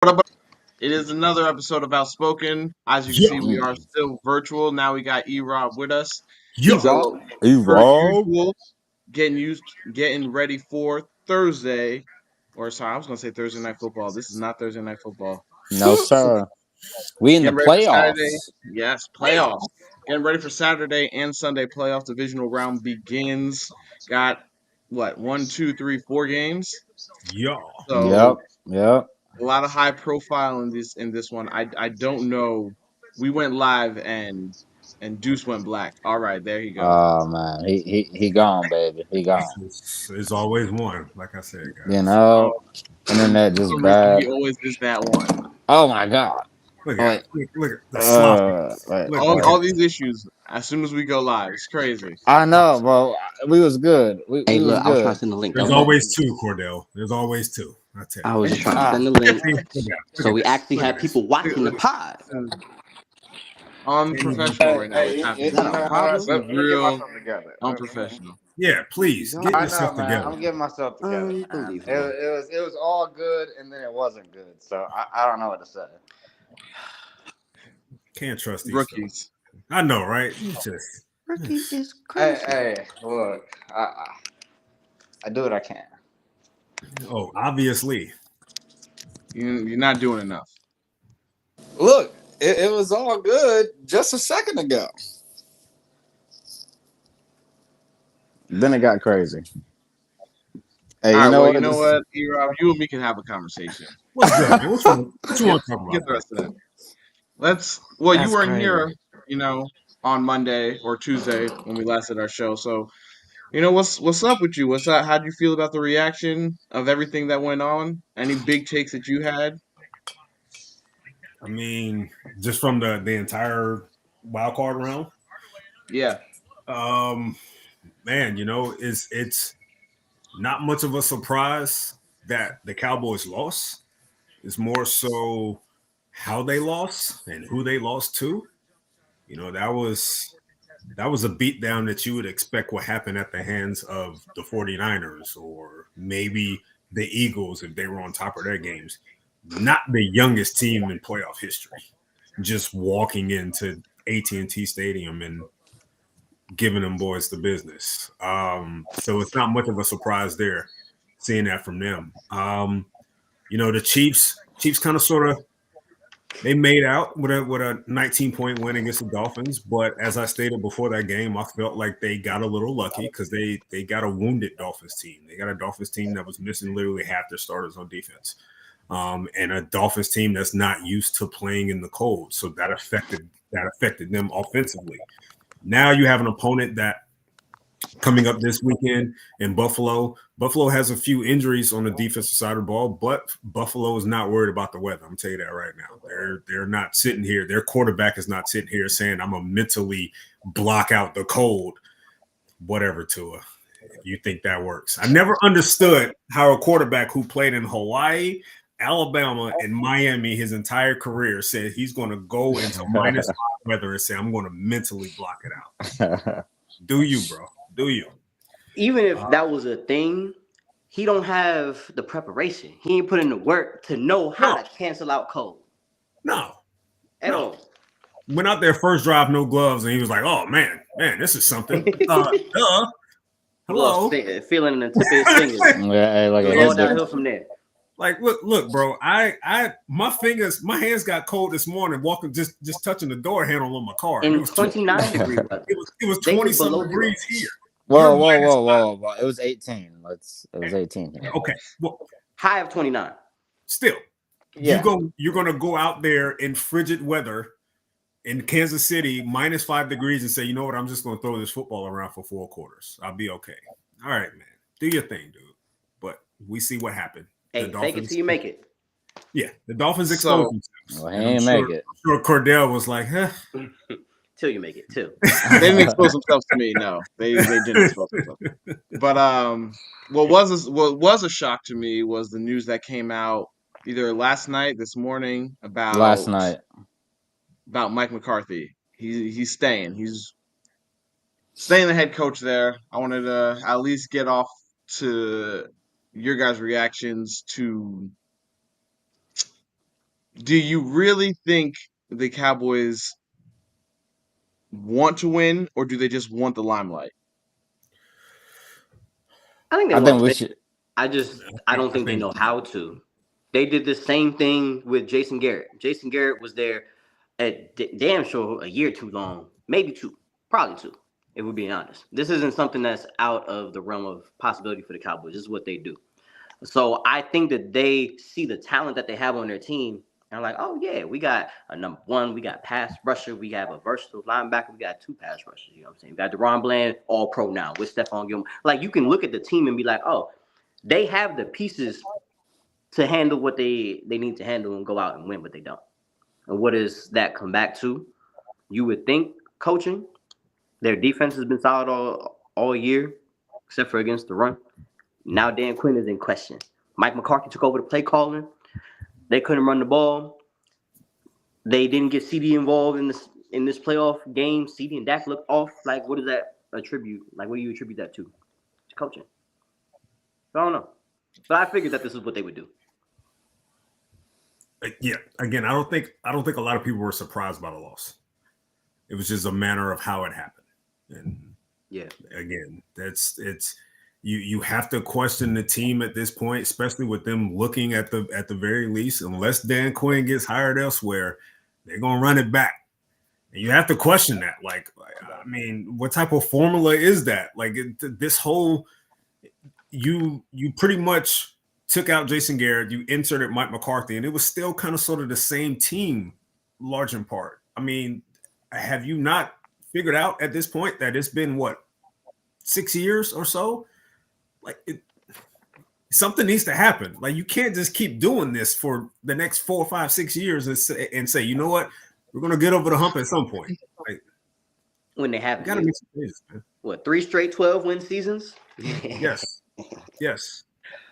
What up? It is another episode of Outspoken. As you can Yeah, see, we are still virtual. Now we got E-Rob with us. yeah. So, Hey, per Rob. usual, getting ready for Thursday. Or sorry, I was gonna say Thursday night football. This is not Thursday night football. No, sir. We in the Getting ready for Saturday. playoffs. Yes, playoffs. Getting ready for Saturday and Sunday playoff divisional round begins. Got what, one, two, three, 4 games. Yeah. So Yep. Yep. a lot of high profile in this one. I don't know. We went live and Deuce went black. All right, there you go. Oh man, he gone, baby. He gone. It's always one, like I said, You guys. know, Oh, internet for just some reason he bad. always is that one. Oh my god. Look Oh, at wait. it. Look at the sloppy. Wait. Look, All look Wait. at all these issues as soon as we go live. It's crazy. I know, bro. We was good. We Hey, we was look, I was trying good. to send the link. There's Don't let. always two, Cordell. There's always two. I tell I you. was just trying to Ah. send the link, See, look so at we this. actually Look at have this. people watching the Look at pod. This is this. unprofessional Hey, right now. What's hey, Is happening? that you a know, This problem? is let me get real myself together. unprofessional. Yeah, please get I Y'all know, yourself man. together. I'm getting myself together, man. unbelievable. It was all good, and then it wasn't good. So I don't know what to say. Can't trust these fellas. Rookies. I know, right? It's just Rookie is Hey, crazy. hey, look, I do what I can. obviously. You're not doing enough. Look, it was all good just a second ago. Then it got crazy. Hey, All you right. know Well, you what? know what, E-Rob, you and me can have a conversation. What's good, man? What you want to talk Get about, the man? rest of that. Well, you That's weren't crazy. here, on Monday or Tuesday when we last did our show. So, what's up with you? What's up? How do you feel about the reaction of everything that went on? Any big takes that you had? I mean, just from the entire wild card round. Yeah. Um, man, it's not much of a surprise that the Cowboys lost. It's more so how they lost and who they lost to. That was a beatdown that you would expect would happen at the hands of the 49ers or maybe the Eagles if they were on top of their games. Not the youngest team in playoff history. Just walking into AT&T Stadium and giving them boys the business. So it's not much of a surprise there, seeing that from them. The Chiefs kind of sort of they made out with a 19-point win against the Dolphins, but as I stated before that game, I felt like they got a little lucky because they got a wounded Dolphins team. They got a Dolphins team that was missing literally half their starters on defense, and a Dolphins team that's not used to playing in the cold, so that affected them offensively. Now you have an opponent that coming up this weekend in Buffalo. Buffalo has a few injuries on the defensive side of the ball, but Buffalo is not worried about the weather. I'm tell you that right now. They're not sitting here. Their quarterback is not sitting here saying, "I'm gonna mentally block out the cold." Whatever, Tua. If you think that works, I never understood how a quarterback who played in Hawaii, Alabama, and Miami his entire career said he's going to go into minus weather and say, "I'm going to mentally block it out." Do you, bro? Do you? Even if that was a thing, he don't have the preparation. He ain't put in the work to know how No, to cancel out cold no, at no. all. Went out there first drive, no gloves, and he was like, "Oh man, this is something." Hello. Feeling in the tip of his fingers. Yeah, hey, look It at was all his. downhill from there. Like, look, bro. My hands got cold this morning walking, just touching the door handle on my car, and it In was 29-degree weather, it was they was 20 some below zero. degrees here. Whoa, You're whoa, minus whoa, whoa, whoa! It was 18. It was 18 here. okay. Well, High of 29. still, Yeah. you're gonna go out there in frigid weather in Kansas City, minus 5 degrees, and say, you know what? I'm just gonna throw this football around for 4 quarters. I'll be okay. All right, man. Do your thing, dude. But we see what happened. The Hey, fake it Dolphins. till you make it. Yeah, the Dolphins exposed So themselves. Well, he And I'm ain't sure, make it. I'm sure Cordell was like, huh? Till you make it, too. they didn't expose themselves to me. No, they didn't expose themselves. But what was a shock to me was the news that came out either last night, this morning Last about night. Mike McCarthy. He's staying. He's staying the head coach there. I wanted to at least get off to your guys' reactions to Do you really think the Cowboys want to win, or do they just want the limelight? I think they I want think to we win. should. I don't think they know how to. They did the same thing with Jason Garrett. Jason Garrett was there at damn sure a year too long, maybe two, probably two, if we're being honest. This isn't something that's out of the realm of possibility for the Cowboys. This is what they do. So I think that they see the talent that they have on their team and are like, oh yeah, we got a number one, we got pass rusher, we have a versatile linebacker, we got two pass rushers. You know what I'm saying? We got DeRon Bland, all pro now with Stephon Gilmore. Like you can look at the team and be like, oh, they have the pieces to handle what they need to handle and go out and win, but they don't. And what does that come back to? You would think coaching. Their defense has been solid all year, except for against the run. Now Dan Quinn is in question. Mike McCarthy took over the play calling. They couldn't run the ball. They didn't get CD involved in this playoff game. CD and Dak looked off. Like, what does that attribute? Like, what do you attribute that to? It's coaching. I don't know. But I figured that this is what they would do. Yeah. Again, I don't think a lot of people were surprised by the loss. It was just a matter of how it happened. And yeah, again, it's you have to question the team at this point, especially with them looking at the very least, unless Dan Quinn gets hired elsewhere, they're gonna run it back. And you have to question that. Like, I mean, what type of formula is that? Like this whole you pretty much took out Jason Garrett, you inserted Mike McCarthy, and it was still kind of sort of the same team, large in part. I mean, have you not figured out at this point that it's been what 6 years or so? Like something needs to happen. Like you can't just keep doing this for the next 4, 5, 6 years and say, you know what, we're gonna get over the hump at some point. Like when they have gotta make some changes, man. What 3 straight 12-win seasons? Yes.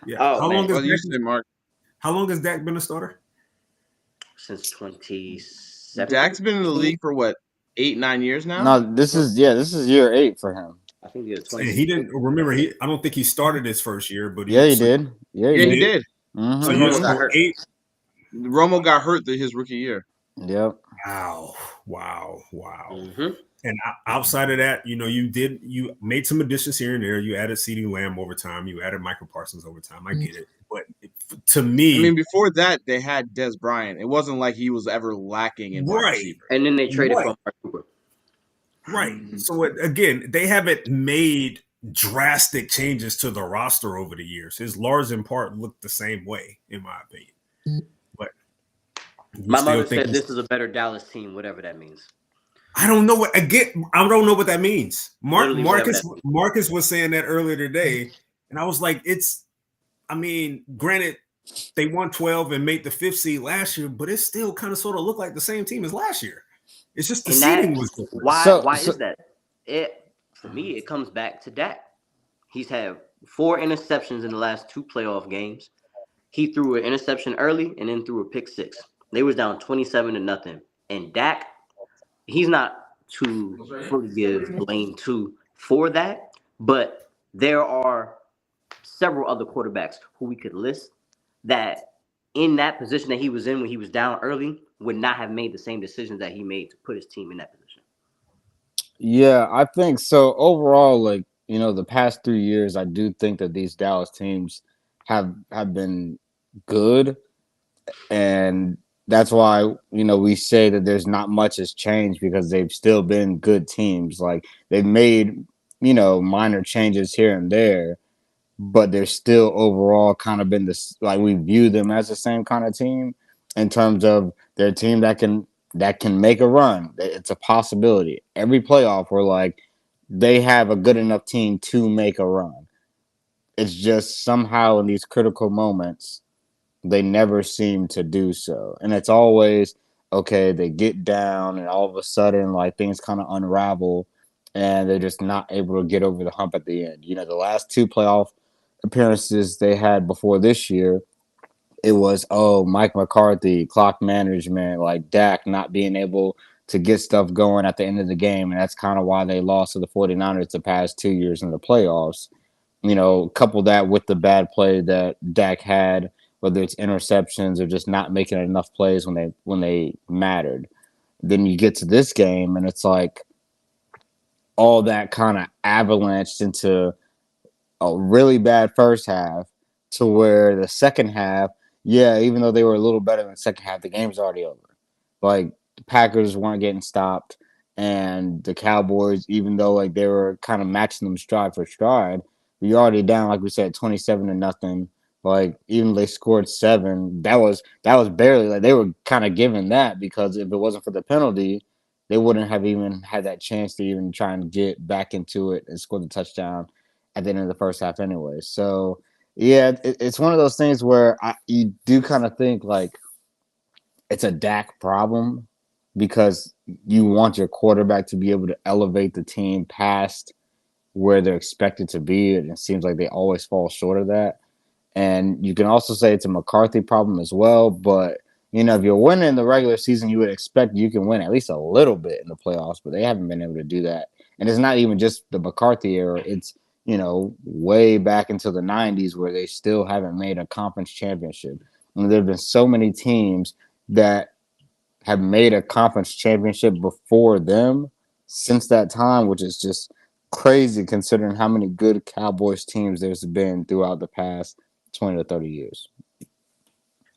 Yeah. Oh, How long has Dak been a starter? Since 2017. Dak's been in the league for what 8, 9 years now. No, this is year 8 for him. I think he was 20. He didn't remember. I don't think he started his first year, but he did. Yeah, he did. Mm-hmm. So Romo got hurt. Romo got hurt his rookie year. Yep. Wow. Mm-hmm. And outside of that, you made some additions here and there. You added CeeDee Lamb over time. You added Michael Parsons over time. I get it. But to me, I mean, before that, they had Des Bryant. It wasn't like he was ever lacking in wide receiver. And then they traded for Mark Cooper. Right. So again, they haven't made drastic changes to the roster over the years. His large in part looked the same way, in my opinion. But my mother said this is a better Dallas team, whatever that means. I don't know what that means. Marcus was saying that earlier today, and I was like, granted, they won 12 and made the 5th seed last year, but it still kind of sort of looked like the same team as last year. It's just the seeding was different. Why is that? For me, it comes back to Dak. He's had 4 interceptions in the last 2 playoff games. He threw an interception early and then threw a pick 6. They was down 27-0. And Dak, he's not to fully give blame to for that, but there are several other quarterbacks who we could list that in that position that he was in when he was down early would not have made the same decisions that he made to put his team in that position. Yeah, I think so. Overall, the past 3 years, I do think that these Dallas teams have been good, and that's why we say that there's not much has changed because they've still been good teams. Like they've made minor changes here and there, but they're still overall kind of been this, like we view them as the same kind of team in terms of their team that can make a run. It's a possibility. Every playoff, we're like, they have a good enough team to make a run. It's just somehow in these critical moments, they never seem to do so. And it's always, okay, they get down and all of a sudden, like things kind of unravel and they're just not able to get over the hump at the end. The last 2 playoff appearances they had before this year, it was, Mike McCarthy, clock management, like Dak not being able to get stuff going at the end of the game. And that's kind of why they lost to the 49ers the past 2 years in the playoffs. Couple that with the bad play that Dak had whether it's interceptions or just not making enough plays when they mattered. Then you get to this game and it's like all that kind of avalanched into a really bad first half to where the second half, yeah, even though they were a little better in the second half, the game's already over. Like the Packers weren't getting stopped, and the Cowboys, even though like they were kind of matching them stride for stride, you're already down, like we said, 27-0. Like even they scored 7, that was barely, like they were kind of given that, because if it wasn't for the penalty, they wouldn't have even had that chance to even try and get back into it and score the touchdown at the end of the first half anyway. So yeah, it's one of those things where you do kind of think like it's a Dak problem, because you want your quarterback to be able to elevate the team past where they're expected to be, and it seems like they always fall short of that. And you can also say it's a McCarthy problem as well. But if you're winning the regular season, you would expect you can win at least a little bit in the playoffs. But they haven't been able to do that. And it's not even just the McCarthy era. It's way back into the '90s where they still haven't made a conference championship. And there have been so many teams that have made a conference championship before them since that time, which is just crazy considering how many good Cowboys teams there's been throughout the past 20 to 30 years.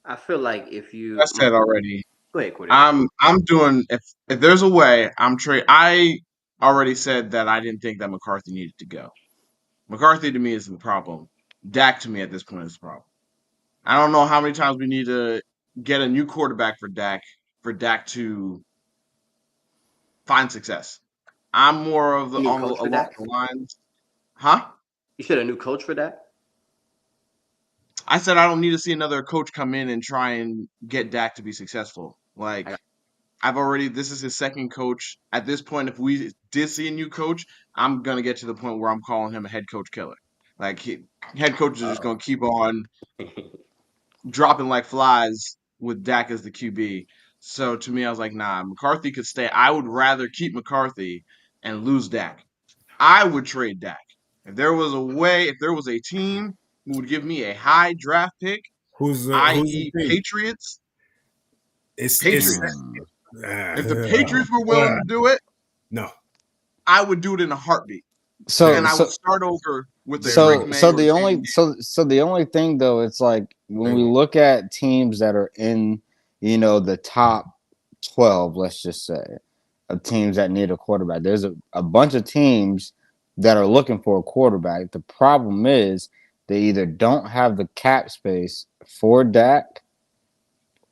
I feel like if I you said already. go ahead, Cody. I'm doing if there's a way I'm trade. I already said that I didn't think that McCarthy needed to go. McCarthy to me is the problem. Dak to me at this point is the problem. I don't know how many times we need to get a new quarterback for Dak to find success. I'm more of the New coach for along Dak? the lines, huh? You said a new coach for Dak? I said I don't need to see another coach come in and try and get Dak to be successful. I got This is his second coach. At this point, if we did see a new coach, I'm going to get to the point where I'm calling him a head coach killer. Head coaches are just going to keep on dropping like flies with Dak as the QB. So to me, I was like, nah, McCarthy could stay. I would rather keep McCarthy and lose Dak. I would trade Dak. If there was a way, if there was a team who would give me a high draft pick, Who's the i.e. team? Patriots, It's Patriots. uh, If the Patriots were willing to do it, no. I would do it in a heartbeat. So And I so would start over with the so Drake May so or the only Jaden. so the only thing though, it's like when we look at teams that are in the top 12, let's just say, of teams that need a quarterback, there's a bunch of teams that are looking for a quarterback. The problem is they either don't have the cap space for Dak,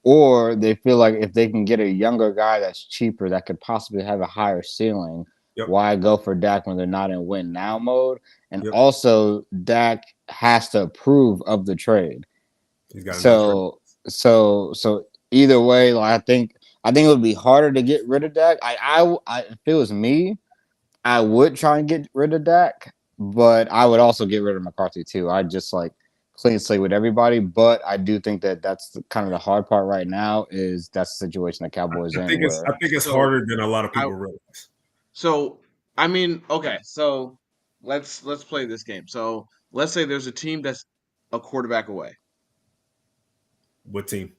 or they feel like if they can get a younger guy that's cheaper that could possibly have a higher ceiling, Yep. why go for Dak when they're not in win now mode? And Yep. also Dak has to approve of the trade. He's got So either way, like I think it would be harder to get rid of Dak. If it was me, I would try and get rid of Dak, but I would also get rid of McCarthy too. I just like clean slate with everybody, but I do think that that's kind of the hard part right now. Is that's the situation the Cowboys I in think where it's harder than a lot of people realize. So I mean, okay, so let's play this game. So let's say there's a team that's a quarterback away. What team?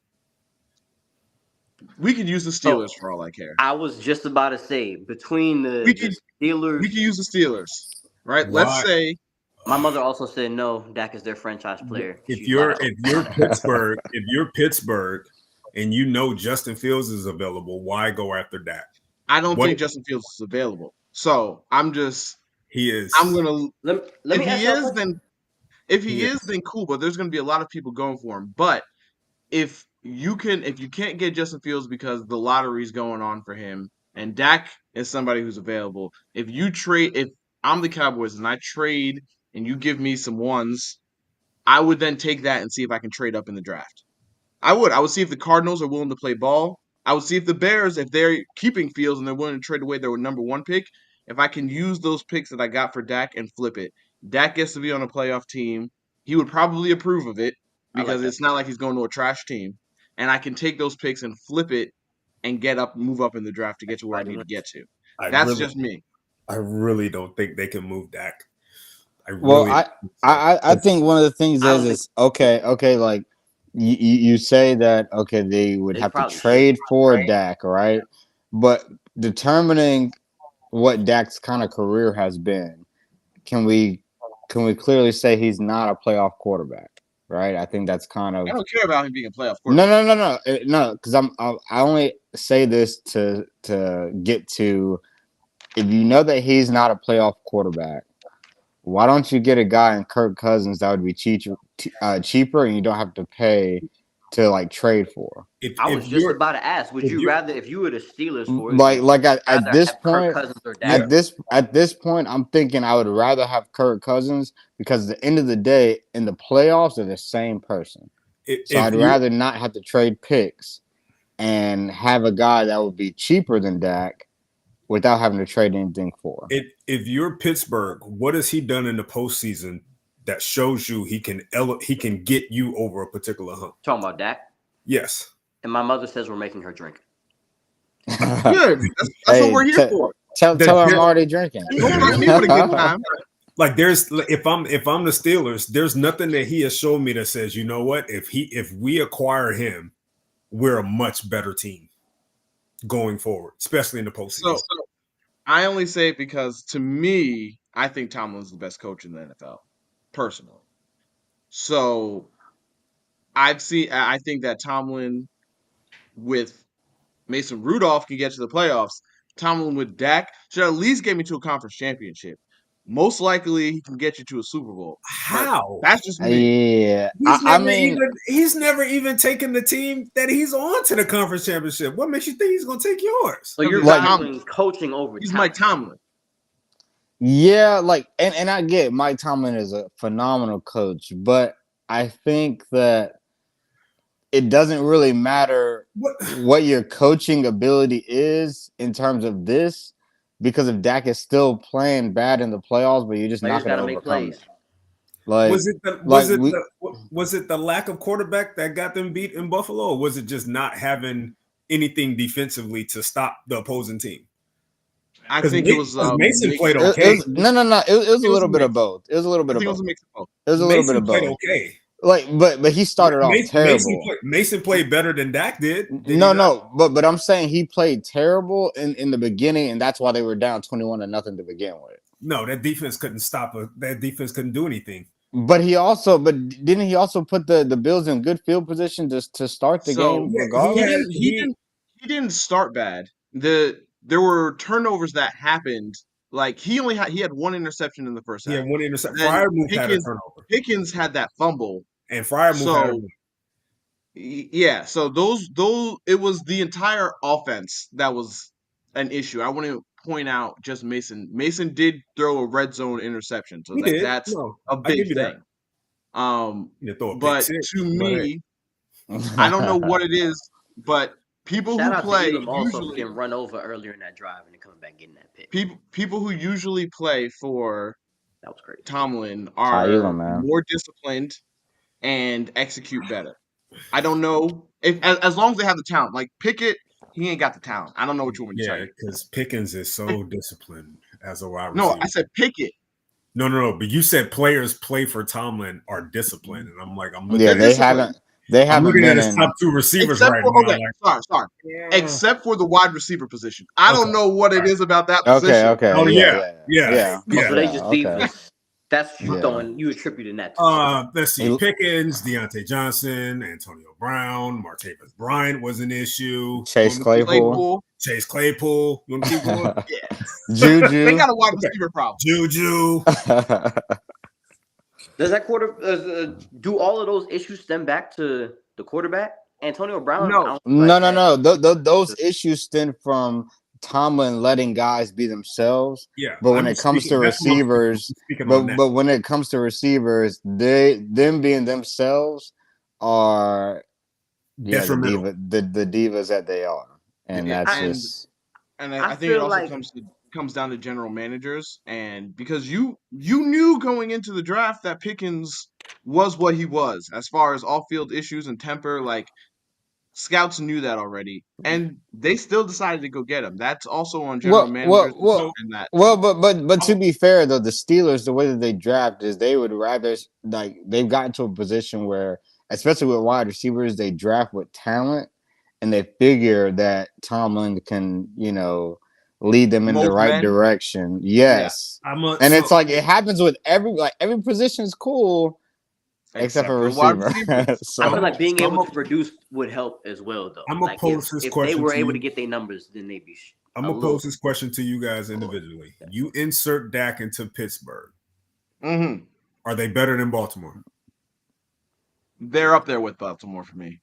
We could use the Steelers for all I care. I was just about to say between the Steelers. We could use the Steelers, right? Why? Let's say My mother also said no. Dak is their franchise player. If you're Pittsburgh and you know Justin Fields is available, why go after Dak? I don't think Justin Fields is available. So he is. I'm gonna let me ask you a question. If he is, then cool. But there's gonna be a lot of people going for him. But if you can't get Justin Fields because the lottery's going on for him, and Dak is somebody who's available, if I'm the Cowboys and I trade and you give me some ones, I would then take that and see if I can trade up in the draft. I would see if the Cardinals are willing to play ball. I would see if the Bears, if they're keeping Fields and they're willing to trade away their number one pick, if I can use those picks that I got for Dak and flip it. Dak gets to be on a playoff team. He would probably approve of it because it's not like he's going to a trash team. And I can take those picks and flip it and move up in the draft to get to where I need to get to. That's just me. I really don't think they can move Dak. I think one of the things is okay, like you say that okay, they would They have to probably trade should. for Dak, right? But determining what Dak's kind of career has been, can we clearly say he's not a playoff quarterback, right? I think that's kind I of don't care about him being a playoff no, quarterback. no, because I only say this to get to if you know that he's not a playoff quarterback, why don't you get a guy in Kirk Cousins that would be cheaper and you don't have to pay to like trade for? I If was just you're about to ask, would if you you're rather, if you were the Steelers, for Like example, at rather this have Kirk point, Cousins or Yeah. Dak? at this point, I'm thinking I would rather have Kirk Cousins because at the end of the day, in the playoffs, they're the same person. So if I'd you rather not have to trade picks and have a guy that would be cheaper than Dak without having to trade anything for. if you're Pittsburgh, what has he done in the postseason that shows you he can get you over a particular hump? Talking about Dak, Yes. and my mother says we're making her drink. Good. That's what we're here for. Tell her I'm already drinking. Don't threaten me with a good time. Like if I'm the Steelers, there's nothing that he has shown me that says, you know what, if we acquire him, we're a much better team going forward, especially in the postseason. So I only say it because to me, I think Tomlin's the best coach in the NFL, personally. So I think that Tomlin with Mason Rudolph can get to the playoffs. Tomlin with Dak should at least get me to a conference championship. Most likely, he can get you to a Super Bowl. How? That's just me. Yeah, He's never even taken the team that he's on to the conference championship. What makes you think he's going to take yours? So you're Like valuing coaching over He's talent. Mike Tomlin. Yeah, like and I get Mike Tomlin is a phenomenal coach, but I think that it doesn't really matter what your coaching ability is in terms of this, because if Dak is still playing bad in the playoffs, but you're just not going to overcome it. Like, was it the lack of quarterback that got them beat in Buffalo, or was it just not having anything defensively to stop the opposing team? I think it was Mason played okay. It was a little bit of both. It was a little bit of both. It was a little bit of both. Played okay. Like, but he started off terrible. Mason played better than Dak did. But I'm saying he played terrible in the beginning, and that's why they were down 21-0 to begin with. No, that defense couldn't stop it. That defense couldn't do anything. But didn't he also put the Bills in good field position just to start the game regardless? He didn't start bad. There were turnovers that happened. Like he had one interception in the first half. Yeah, one interception. Freiermuth had a turnover. Pickens had that fumble. And Freiermuth had a win. Yeah, so those it was the entire offense that was an issue. I want to point out just Mason. Mason did throw a red zone interception, so that's a big thing. But to me, I don't know what it is, but people Shout who out play to Elam also usually getting run over earlier in that drive and then coming back getting that pick. People who usually play for that was crazy. Tomlin are more disciplined and execute better. I don't know if as long as they have the talent. Like Pickett, he ain't got the talent. I don't know what you want to say. Yeah, because Pickens is so disciplined as a wide receiver. No, I said Pickett. No. But you said players play for Tomlin are disciplined, and I'm like, they haven't looking been at his top two receivers right now. Sorry. Yeah. Except for the wide receiver position. I don't know what it is about that position. Okay. Oh yeah. So they just leave this. That's you attributing that to. Let's see. Pickens, Deontay Johnson, Antonio Brown, Martavis Bryant was an issue. Chase Claypool. You want to keep going? Yeah. Juju. They got a wide receiver problem. Juju. Does that do all of those issues stem back to the quarterback, Antonio Brown? No. Those issues stem from Tomlin letting guys be themselves. Yeah. But when it comes to receivers, but when it comes to receivers, them being themselves are the divas that they are. And that's just and I think it also comes down to general managers, and because you knew going into the draft that Pickens was what he was as far as off-field issues and temper, like scouts knew that already, and they still decided to go get him. That's also on general managers. But to be fair though, the Steelers, the way that they draft is they would rather they've gotten to a position where especially with wide receivers, they draft with talent, and they figure that Tomlin can, lead them in the Most right men. direction. Yes. And it's like it happens with every position is cool except for receiver. So, I feel like being able to produce would help as well, though. I'm gonna pose this if question. If they were able to get their numbers, then they'd be. I'm gonna pose this question to you guys individually. You insert Dak into Pittsburgh. Mm-hmm. Are they better than Baltimore? They're up there with Baltimore for me.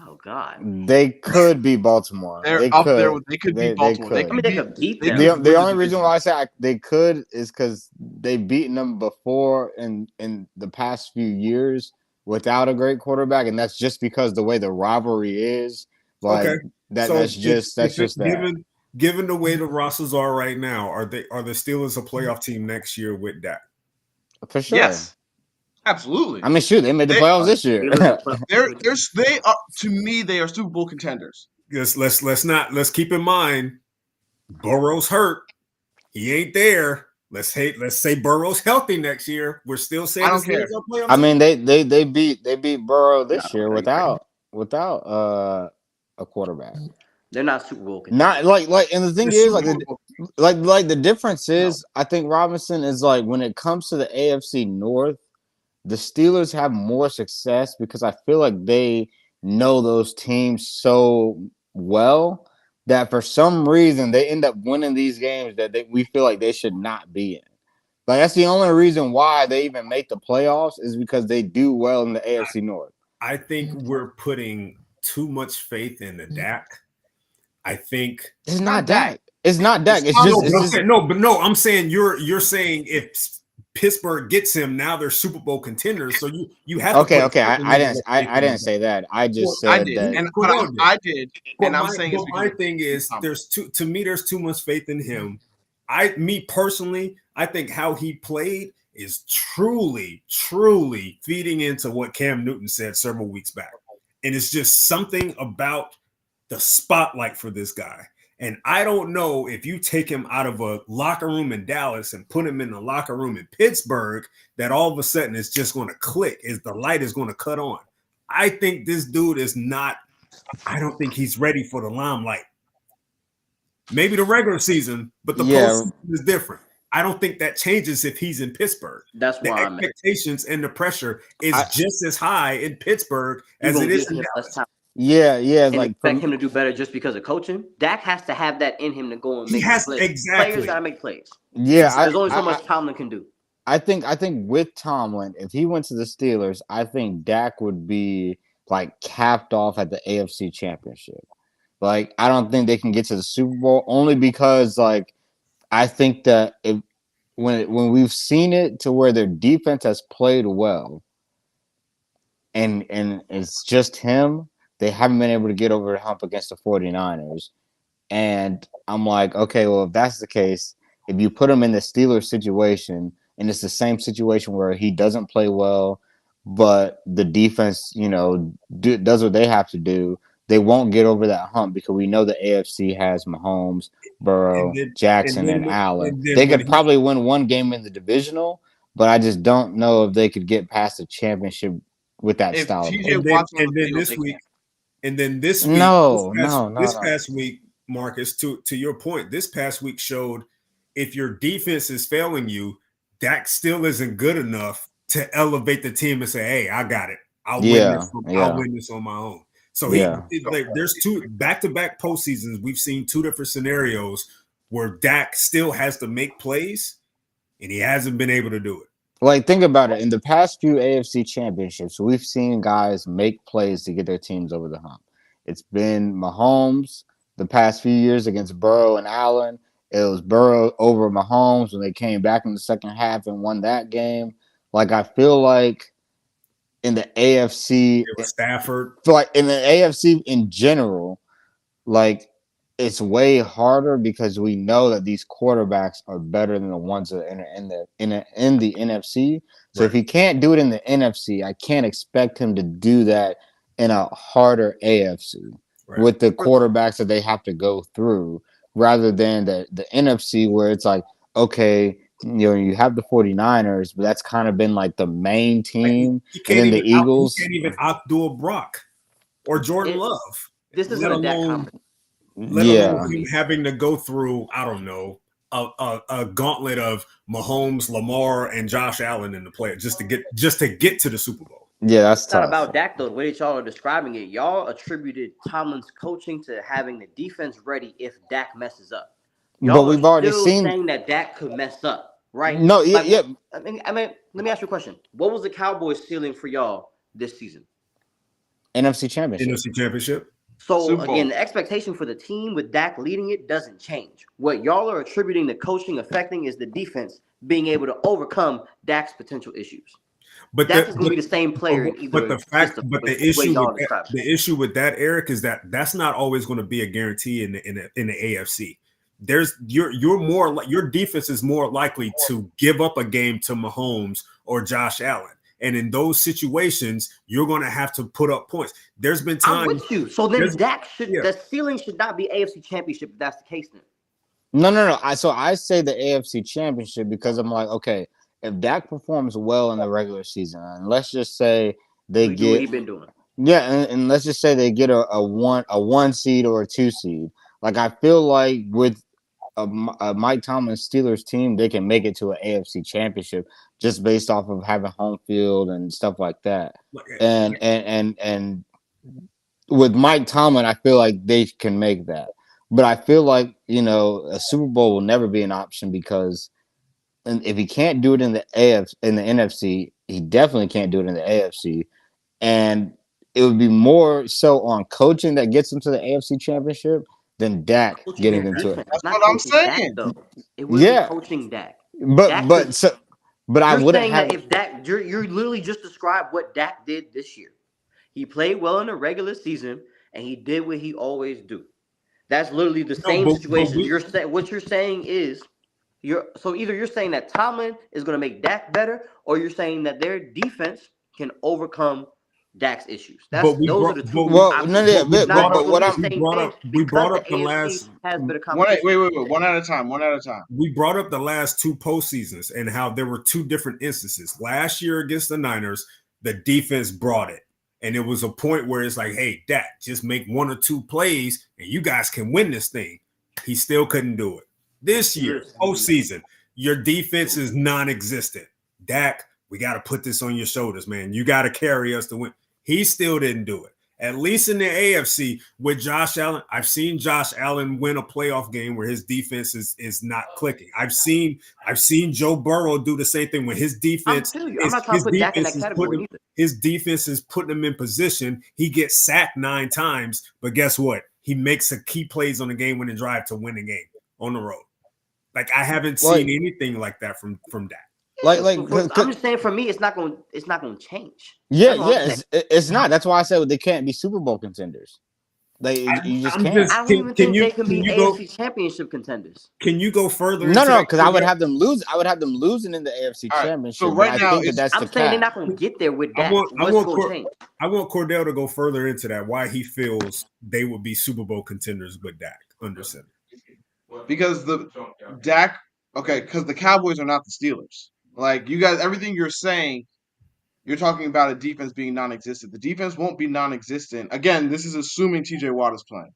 Oh God, they could be Baltimore. They're up there. They could be Baltimore. They could. They could beat them. The only reason why I say they could is because they've beaten them before in the past few years without a great quarterback, and that's just because the way the rivalry is. Like okay, that's just that. Given the way the rosters are right now, are the Steelers a playoff team next year with Dak? For sure. Yes. Absolutely. I mean, shoot, they made the playoffs this year. They are, to me, they are Super Bowl contenders. Yes, let's keep in mind Burrow's hurt. He ain't there. Let's say Burrow's healthy next year. We're still saying I don't care. I mean, they beat Burrow this year without a quarterback. They're not Super Bowl contenders. Not like, and the thing is, like the difference is, I think Robinson is like when it comes to the AFC North, the Steelers have more success because I feel like they know those teams so well that for some reason they end up winning these games that we feel like they should not be in. Like that's the only reason why they even make the playoffs is because they do well in the AFC North. I think we're putting too much faith in the Dak. I think it's not Dak. It's not Dak. I'm saying you're saying if Pittsburgh gets him, now they're Super Bowl contenders. So you have to okay. I didn't say that. I just said that. And I did. And I'm saying my thing is there's too much faith in him. Me personally, I think how he played is truly feeding into what Cam Newton said several weeks back. And it's just something about the spotlight for this guy. And I don't know if you take him out of a locker room in Dallas and put him in the locker room in Pittsburgh, that all of a sudden it's just going to click, is the light is going to cut on. I think this dude is not, I don't think he's ready for the limelight. Maybe the regular season, but the postseason is different. I don't think that changes if he's in Pittsburgh. That's why the expectations and the pressure is just as high in Pittsburgh as it is in Dallas. Yeah, and like expect him to do better just because of coaching. Dak has to have that in him to go and make plays. Exactly. Players gotta make plays. Yeah, there's only so much Tomlin can do. I think with Tomlin, if he went to the Steelers, I think Dak would be like capped off at the AFC Championship. Like I don't think they can get to the Super Bowl only because like I think that when we've seen it to where their defense has played well, and it's just him. They haven't been able to get over the hump against the 49ers. And I'm like, okay, well, if that's the case, if you put him in the Steelers situation, and it's the same situation where he doesn't play well, but the defense, does what they have to do, they won't get over that hump because we know the AFC has Mahomes, Burrow, Jackson, and Allen. They could probably win one game in the divisional, but I just don't know if they could get past the championship with that style. And then this past week, Marcus, to your point, this past week showed if your defense is failing you, Dak still isn't good enough to elevate the team and say, "Hey, I got it. I'll win this on my own." So there's two back-to-back postseasons. We've seen two different scenarios where Dak still has to make plays, and he hasn't been able to do it. Like, think about it. In the past few AFC championships, we've seen guys make plays to get their teams over the hump. It's been Mahomes the past few years against Burrow and Allen. It was Burrow over Mahomes when they came back in the second half and won that game. Like, I feel like in the AFC, it was Stafford. Like in the AFC in general, like it's way harder because we know that these quarterbacks are better than the ones that are in the NFC. So if he can't do it in the NFC, I can't expect him to do that in a harder AFC with the quarterbacks that they have to go through, rather than the NFC where it's like, okay, you have the 49ers, but that's kind of been like the main team, He and can't then the even Eagles. he can't even outdo Brock or Jordan Love. This isn't let a Dak alone conference. let Yeah, alone him having to go through, I don't know, a gauntlet of Mahomes, Lamar, and Josh Allen in the play just to get to the Super Bowl. yeah, that's It's not tough. about Dak though. The way that y'all are describing it, y'all attributed Tomlin's coaching to having the defense ready if Dak messes up. But Y'all are we've already still seen. saying that Dak could mess up, right? No, yeah, Like, yeah. I mean, let me ask you a question. What was the Cowboys' ceiling for y'all this season? NFC Championship. NFC Championship. So Super again, Bowl. the expectation for the team with Dak leading it doesn't change. What y'all are attributing the coaching affecting is the defense being able to overcome Dak's potential issues. But Dak is going to be the same player in but either the fact, system. but With the the way issue with y'all describe it. the issue with that, Eric, is that that's not always going to be a guarantee in the AFC. There's your defense is more likely to give up a game to Mahomes or Josh Allen, and in those situations, you're going to have to put up points. There's been I'm times. with you. So then Dak Yeah. the ceiling should not be AFC Championship if that's the case then. No. I say the AFC Championship because I'm like, okay, if Dak performs well in the regular season, and let's just say they We do what get he's been doing. yeah, and let's just say they get a one seed or a 2 seed. Like I feel like with a Mike Tomlin Steelers team, they can make it to an AFC Championship just based off of having home field and stuff like that. And with Mike Tomlin, I feel like they can make that. But I feel like a Super Bowl will never be an option because, and if he can't do it in the NFC, he definitely can't do it in the AFC. And it would be more so on coaching that gets him to the AFC Championship than Dak Coaching getting their them to it. defense, That's not what I'm coaching Dak saying. though. It would be Yeah, coaching Dak. but Dak but is, so but I you're wouldn't saying have. that if Dak, you're literally just described what Dak did this year. He played well in the regular season, and he did what he always do. That's literally the No, same but situation. You're saying what you're saying is either you're saying that Tomlin is going to make Dak better, or you're saying that their defense can overcome Dak's issues. Those are the two Well, no, options. yeah, It's not but going to what be I'm the same thing we because brought the up the AFC last has better Wait, competition. one at a time. One at a time. we brought up the last two postseasons and how there were two different instances. Last year against the Niners, the defense brought it. And it was a point where it's like, hey, Dak, just make one or two plays and you guys can win this thing. He still couldn't do it. This year, postseason, your defense is non-existent. Dak, we got to put this on your shoulders, man. You got to carry us to win. He still didn't do it. At least in the AFC with Josh Allen, I've seen Josh Allen win a playoff game where his defense is not clicking. I've seen Joe Burrow do the same thing when his defense I'm not trying to put Dak in that category either. His defense is putting him in position. He gets sacked 9 times, but guess what? He makes a key plays on the game-winning drive to win the game on the road. Like I haven't seen anything like that from Dak. I'm just saying, for me, it's not going to change. Yeah, it's not. That's why I said they can't be Super Bowl contenders. You just can't. I don't even think they can be AFC Championship contenders. Can you go further? No, because I would have them lose. I would have them losing in the AFC Championship. So right now, I'm saying they're not going to get there with that. I want Cordell to go further into that. Why he feels they would be Super Bowl contenders with Dak under center. Because because the Cowboys are not the Steelers. Like you guys, everything you're saying, you're talking about a defense being non-existent. The defense won't be non-existent. Again, this is assuming TJ Watt is playing.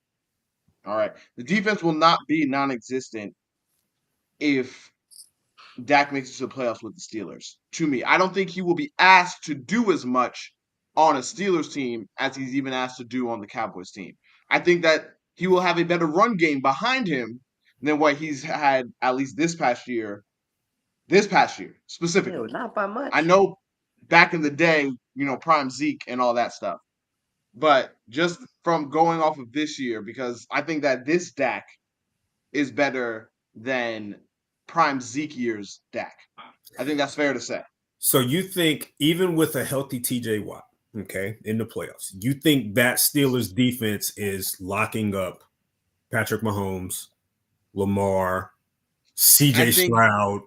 All right. The defense will not be non-existent if Dak makes it to the playoffs with the Steelers. To me, I don't think he will be asked to do as much on a Steelers team as he's even asked to do on the Cowboys team. I think that he will have a better run game behind him than what he's had at least this past year specifically. Yeah, not by much. I know back in the day, prime Zeke and all that stuff. But just from going off of this year, because I think that this Dak is better than prime Zeke year's Dak. I think that's fair to say. So you think even with a healthy TJ Watt, okay, in the playoffs, you think that Steelers defense is locking up Patrick Mahomes, Lamar, CJ Stroud?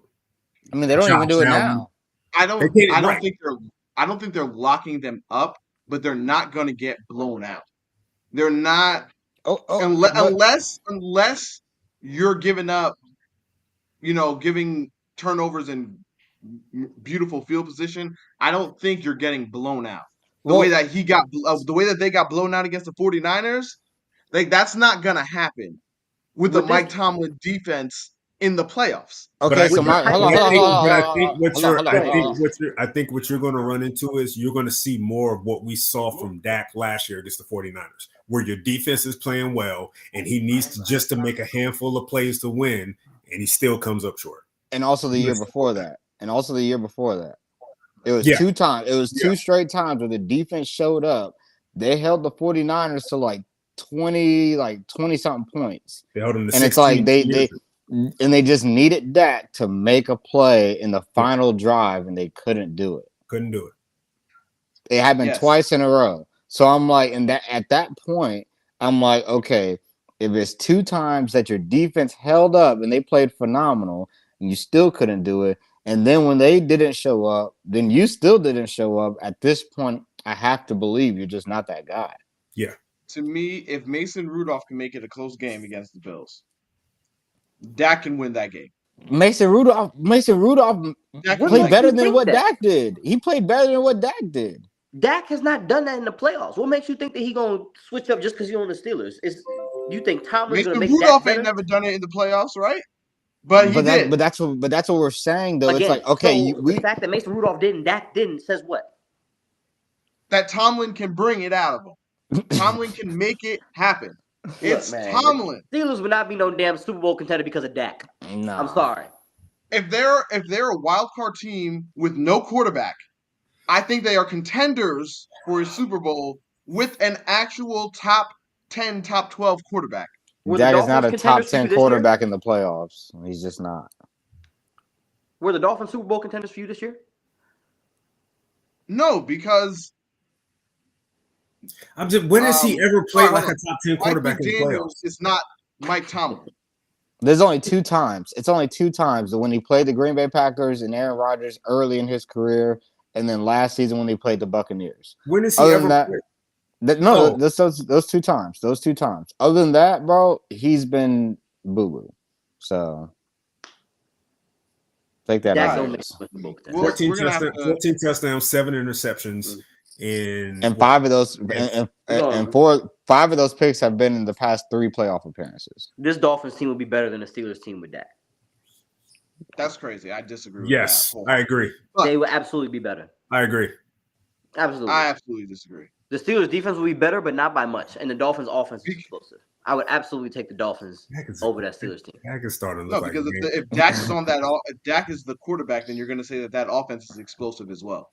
I mean, they don't even do it now. I don't think they're locking them up, but they're not going to get blown out. They're not unless you're giving up, giving turnovers and beautiful field position, I don't think you're getting blown out. The way that they got blown out against the 49ers, like that's not gonna happen with the Mike Tomlin defense in the playoffs. Okay, so I think what you're going to run into is you're going to see more of what we saw from Dak last year against the 49ers, where your defense is playing well and he needs to make a handful of plays to win, and he still comes up short. And also the year before that. It was 2 times. It was 2 straight times where the defense showed up. They held the 49ers to like 20 something points. They held them to and it's like they just needed Dak to make a play in the final drive, and they couldn't do it. It happened twice in a row. So I'm like, and that at that point, I'm like, okay, if it's 2 times that your defense held up and they played phenomenal, and you still couldn't do it, and then when they didn't show up, then you still didn't show up. At this point, I have to believe you're just not that guy. Yeah. To me, if Mason Rudolph can make it a close game against the Bills, Dak can win that game. Mason Rudolph played better than what Dak did. He played better than what Dak did. Dak has not done that in the playoffs. What makes you think that he's going to switch up just because you're on the Steelers? You think Tomlin's going to make Rudolph Dak ain't never done it in the playoffs, right? But he did. But that's what we're saying, though. Again, it's like, okay, so the fact that Mason Rudolph didn't, Dak didn't, says what? That Tomlin can bring it out of him. Tomlin can make it happen. It's Tomlin. Steelers would not be no damn Super Bowl contender because of Dak. No. I'm sorry. If they're a wild card team with no quarterback, I think they are contenders for a Super Bowl with an actual top 10, top 12 quarterback. Dak is not a top 10 quarterback in the playoffs. He's just not. Were the Dolphins Super Bowl contenders for you this year? No, because when has he ever played like a top 10 quarterback in the playoffs? It's not Mike Tomlin. There's only 2 times. It's only 2 times when he played the Green Bay Packers and Aaron Rodgers early in his career, and then last season when he played the Buccaneers. When has he ever played? Those 2 times. Those 2 times. Other than that, bro, he's been boo-boo. So take that out. 14 touchdowns, 7 interceptions. And 5 of those and 5 of those picks have been in the past 3 playoff appearances. This Dolphins team would be better than the Steelers team with Dak. That's crazy. I disagree with that. I agree. They would absolutely be better. I agree. Absolutely. I absolutely disagree. The Steelers defense will be better, but not by much. And the Dolphins offense is explosive. I would absolutely take the Dolphins over that Steelers team. Dak is starting to look because if Dak is on that, if Dak is the quarterback, then you're going to say that offense is explosive as well.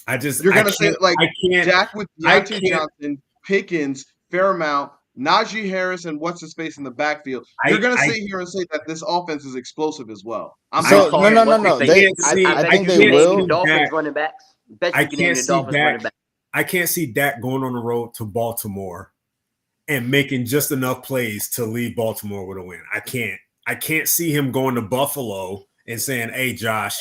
You're going to say like Dak with Deontay Johnson, Pickens, Fairmount, Najee Harris, and what's his face in the backfield. You're going to sit here and say that this offense is explosive as well. No. I think they will. Dolphins running backs. I can't see Dak going on the road to Baltimore and making just enough plays to leave Baltimore with a win. I can't see him going to Buffalo and saying, "Hey, Josh,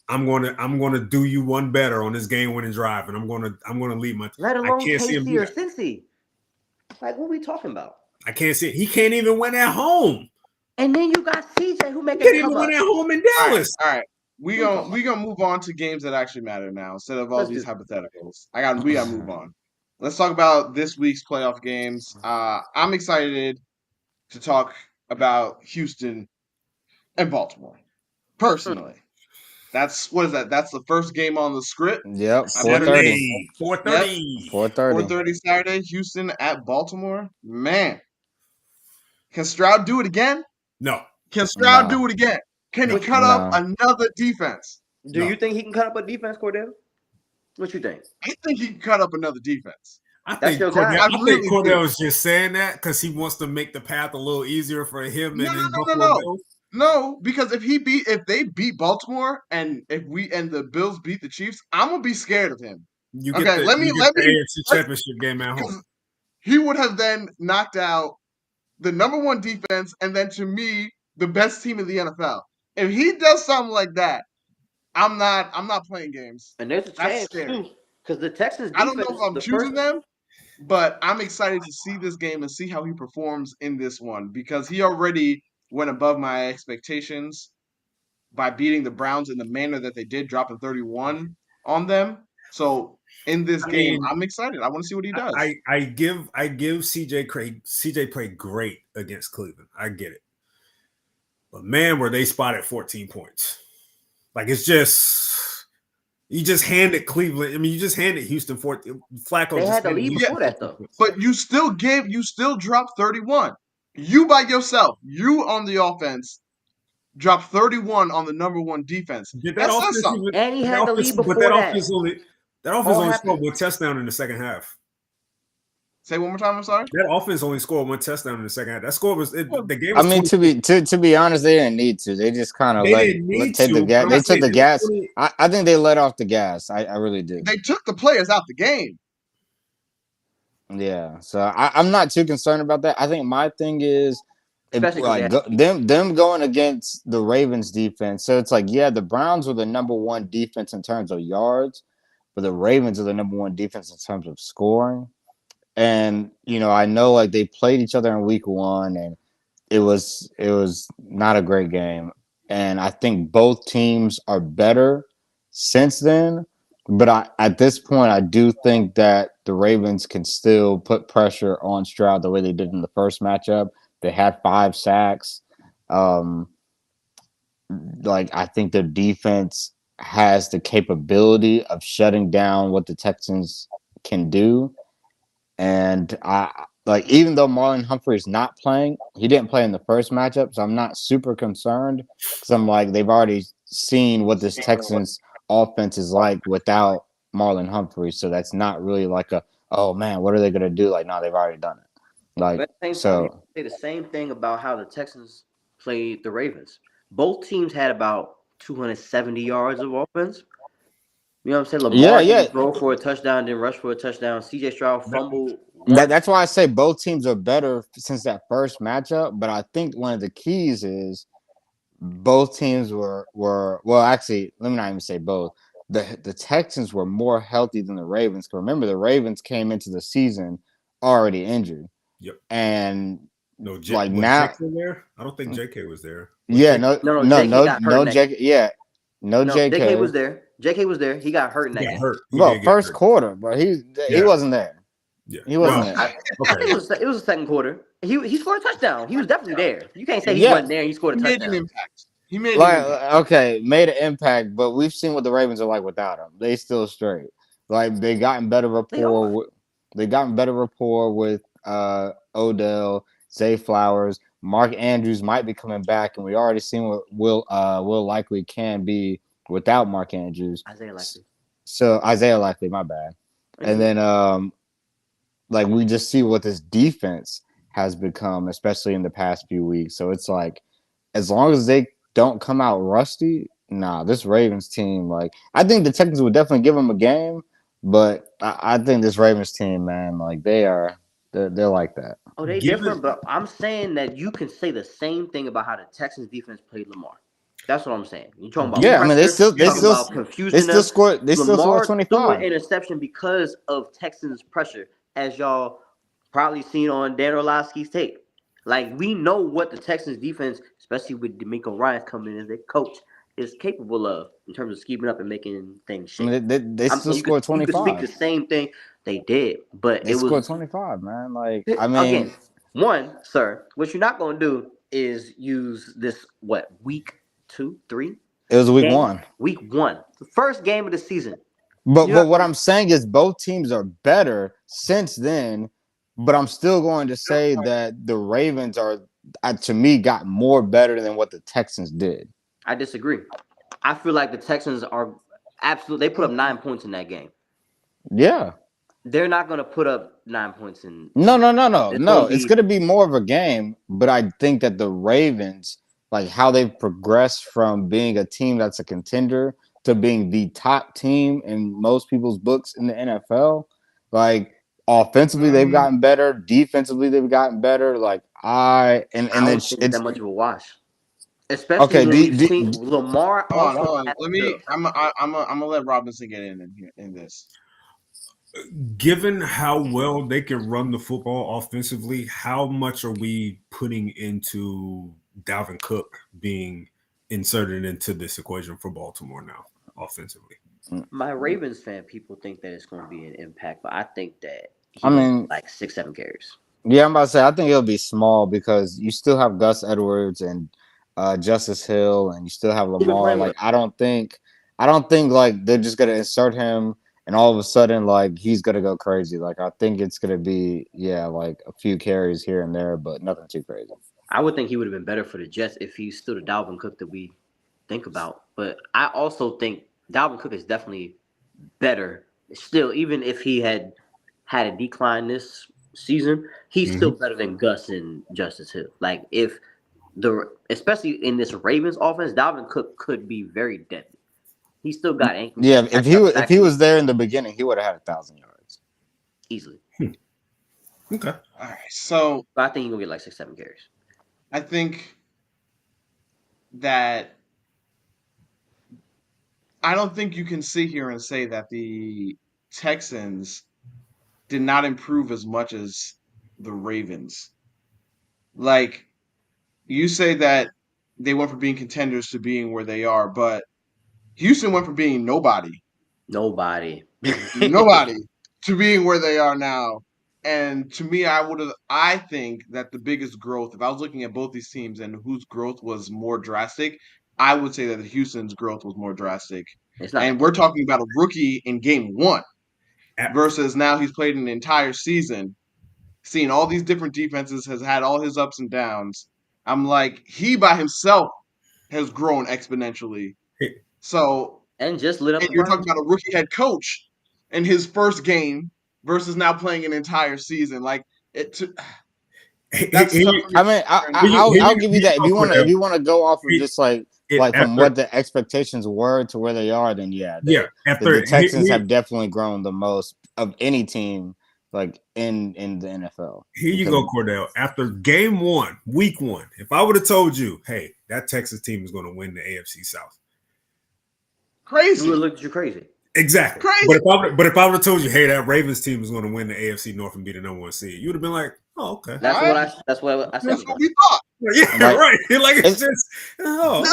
I'm gonna do you one better on this game-winning drive, and I'm gonna leave my." Let alone KC or Cincy. Like, what are we talking about? I can't see. He can't even win at home. And then you got CJ who make can't even win at home in Dallas. All right. We gonna move on to games that actually matter now instead of all these hypotheticals. We gotta move on. Let's talk about this week's playoff games. I'm excited to talk about Houston and Baltimore. Personally, that's the first game on the script. Yep, 4:30. 4:30 Saturday. Houston at Baltimore. Man, can Stroud do it again? No. Can Stroud do it again? Can he cut up another defense? Do you think he can cut up a defense, Cordell? What you think? I think he can cut up another defense. I think Cordell is just saying that because he wants to make the path a little easier for him. No, because if they beat Baltimore and the Bills beat the Chiefs, I'm gonna be scared of him. Let me championship game at home. He would have then knocked out the number 1 defense and then to me the best team in the NFL. If he does something like that, I'm not playing games. And there's a chance too, because the Texans defense, I don't know if I'm choosing them, but I'm excited to see this game and see how he performs in this one because he already went above my expectations. by beating the Browns in the manner that they did, dropping 31 on them. So in this game, I'm excited. I want to see what he does. I give CJ Craig. CJ played great against Cleveland. I get it. But man, were they spotted 14 points. Like it's just you just handed Cleveland. I mean, you just handed Houston 14. Flacco They just had to leave before that though. But you still dropped 31. You by yourself, you on the offense, dropped 31 on the number one defense. That says something. And he had to leave before that. that. That offense only scored one touchdown in the second half. Say one more time. I'm sorry. That offense only scored one touchdown in the second half. That score was the game. I mean, to be honest, they didn't need to. They just kind of take the gas. They took the gas. I think they let off the gas. I really do. They took the players out the game. Yeah, so I'm not too concerned about that. I think my thing is them going against the Ravens defense. So it's like, yeah, the Browns were the number one defense in terms of yards, but the Ravens are the number one defense in terms of scoring. And I know like they played each other in week 1, and it was not a great game. And I think both teams are better since then. But at this point, I do think that the Ravens can still put pressure on Stroud the way they did in the first matchup. They had 5 sacks. I think their defense has the capability of shutting down what the Texans can do. And even though Marlon Humphrey is not playing, he didn't play in the first matchup, so I'm not super concerned because I'm like, they've already seen what this Texans offense is like without Marlon Humphrey, so that's not really like oh man, what are they gonna do? Like, no, they've already done it. Like, so say the same thing about how the Texans played the Ravens. Both teams had about 270 yards of offense. You know what I'm saying? Lamar didn't throw for a touchdown, didn't rush for a touchdown. CJ Stroud fumbled. That's why I say both teams are better since that first matchup. But I think one of the keys is both teams were well, actually, let me not even say both. The Texans were more healthy than the Ravens. Because remember, the Ravens came into the season already injured. Yep. And now, JK there? I don't think JK was there. Yeah, no, JK. Yeah, no, JK. JK was there. JK was there. He got hurt in that game. Well, first quarter, but he wasn't there. Yeah, he wasn't there. I think it was the second quarter. He scored a touchdown. He was definitely there. You can't say he wasn't there. He scored a touchdown. He made an impact. Made an impact, but we've seen what the Ravens are like without him. They still straight. Like they gotten better rapport. They gotten better rapport with Odell, Zay Flowers. Mark Andrews might be coming back, and we already seen what Will Likely can be without Mark Andrews. Isaiah Likely, my bad. And then we just see what this defense has become, especially in the past few weeks. So it's like, as long as they don't come out rusty, this Ravens team, I think the Texans would definitely give them a game, but I think this Ravens team, man, they're like that. Oh, they different, but I'm saying that you can say the same thing about how the Texans defense played Lamar. That's what I'm saying. You're talking about pressure, I mean, they still scored 25. Threw an interception because of Texans pressure, as y'all probably seen on Dan Orlovsky's tape. We know what the Texans defense, especially with DeMeco Ryans coming in as their coach, is capable of in terms of scheming up and making things shake. I mean, they still scored 25. You could speak the same thing. They did, but they scored 25, man. Again, sir, what you're not going to do is use this, week 2, 3? It was week 1. Week 1. The first game of the season. But what I'm saying is both teams are better since then, but I'm still going to say that the Ravens are, to me, got more better than what the Texans did. I disagree. I feel like the Texans are they put up 9 points in that game. Yeah. They're not going to put up 9 points in. No. It's going to be more of a game, but I think that the Ravens, how they've progressed from being a team that's a contender to being the top team in most people's books in the NFL, offensively they've gotten better, defensively they've gotten better. I don't think it's that much of a wash. Especially when we've seen Lamar. Hold on. I'm gonna let Robinson get in this. Given how well they can run the football offensively, how much are we putting into Dalvin Cook being inserted into this equation for Baltimore now offensively. My Ravens fan people think that it's going to be an impact, but I think that I he will mean, like 6-7 carries. yeah, I'm about to say I think it'll be small because you still have Gus Edwards and Justice Hill, and you still have Who been Lamar. playing Like with? I don't think like they're just gonna insert him and all of a sudden like he's gonna go crazy. Like I think it's gonna be like a few carries here and there, but nothing too crazy. I would think he would have been better for the Jets if he's still the Dalvin Cook that we think about. But I also think Dalvin Cook is definitely better. Still, even if he had a decline this season, he's still better than Gus and Justice Hill. Like especially in this Ravens offense, Dalvin Cook could be very deadly. He still got ankle. Yeah, if he was there in the easily. beginning, he would have had 1,000 yards Easily. Okay. All right. So But I think he's gonna get like 6-7 carries. I think that I don't think you can sit here and say that the Texans did not improve as much as the Ravens. Like, you say that they went from being contenders to being where they are, but Houston went from being nobody Nobody. to being where they are now. And to me, I think that the biggest growth, if I was looking at both these teams and whose growth was more drastic, I would say that Houston's growth was more drastic. It's not. And we're talking about a rookie in game one At- versus now he's played an entire season, seen all these different defenses, has had all his ups and downs. I'm like, he by himself has grown exponentially. So, And just lit up and the you're talking Browns. about a rookie head coach in his first game versus now playing an entire season. Like, that's tough for me. I mean, I'll give you that if you want to go off of just like from what the expectations were to where they are, then the Texans have definitely grown the most of any team like in the NFL. Here you go, Cordell. After game one, week one, if I would have told you, hey, that Texas team is going to win the AFC South, crazy. You would have looked at you crazy. Exactly. Crazy. But if I would have told you, hey, that Ravens team is going to win the AFC North and be the number one seed, you would have been like, oh, okay. That's what I said. That's what we thought. Yeah, right. Like it's just Well,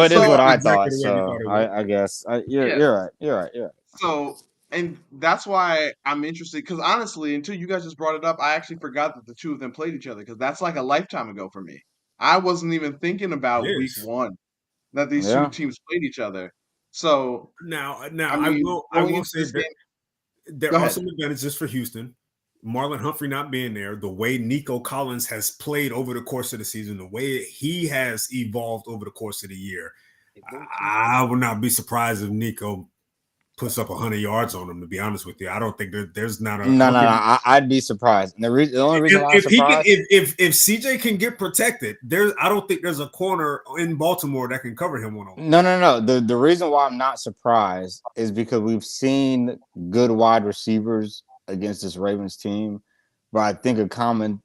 it is what I exactly thought. So I guess you're right. So, and that's why I'm interested because honestly, until you guys just brought it up, I actually forgot that the two of them played each other because that's like a lifetime ago for me. I wasn't even thinking about week one that these two teams played each other. So now I will say that there are some advantages for Houston. Marlon Humphrey not being there, the way Nico Collins has played over the course of the season, the way he has evolved over the course of the year, I would not be surprised if Nico puts up 100 yards on him. To be honest with you, I don't think there's not a no. I'd be surprised. And the only reason why I'm surprised if CJ can get protected, I don't think there's a corner in Baltimore that can cover him one-on-one. No. The reason why I'm not surprised is because we've seen good wide receivers against this Ravens team, but I think a common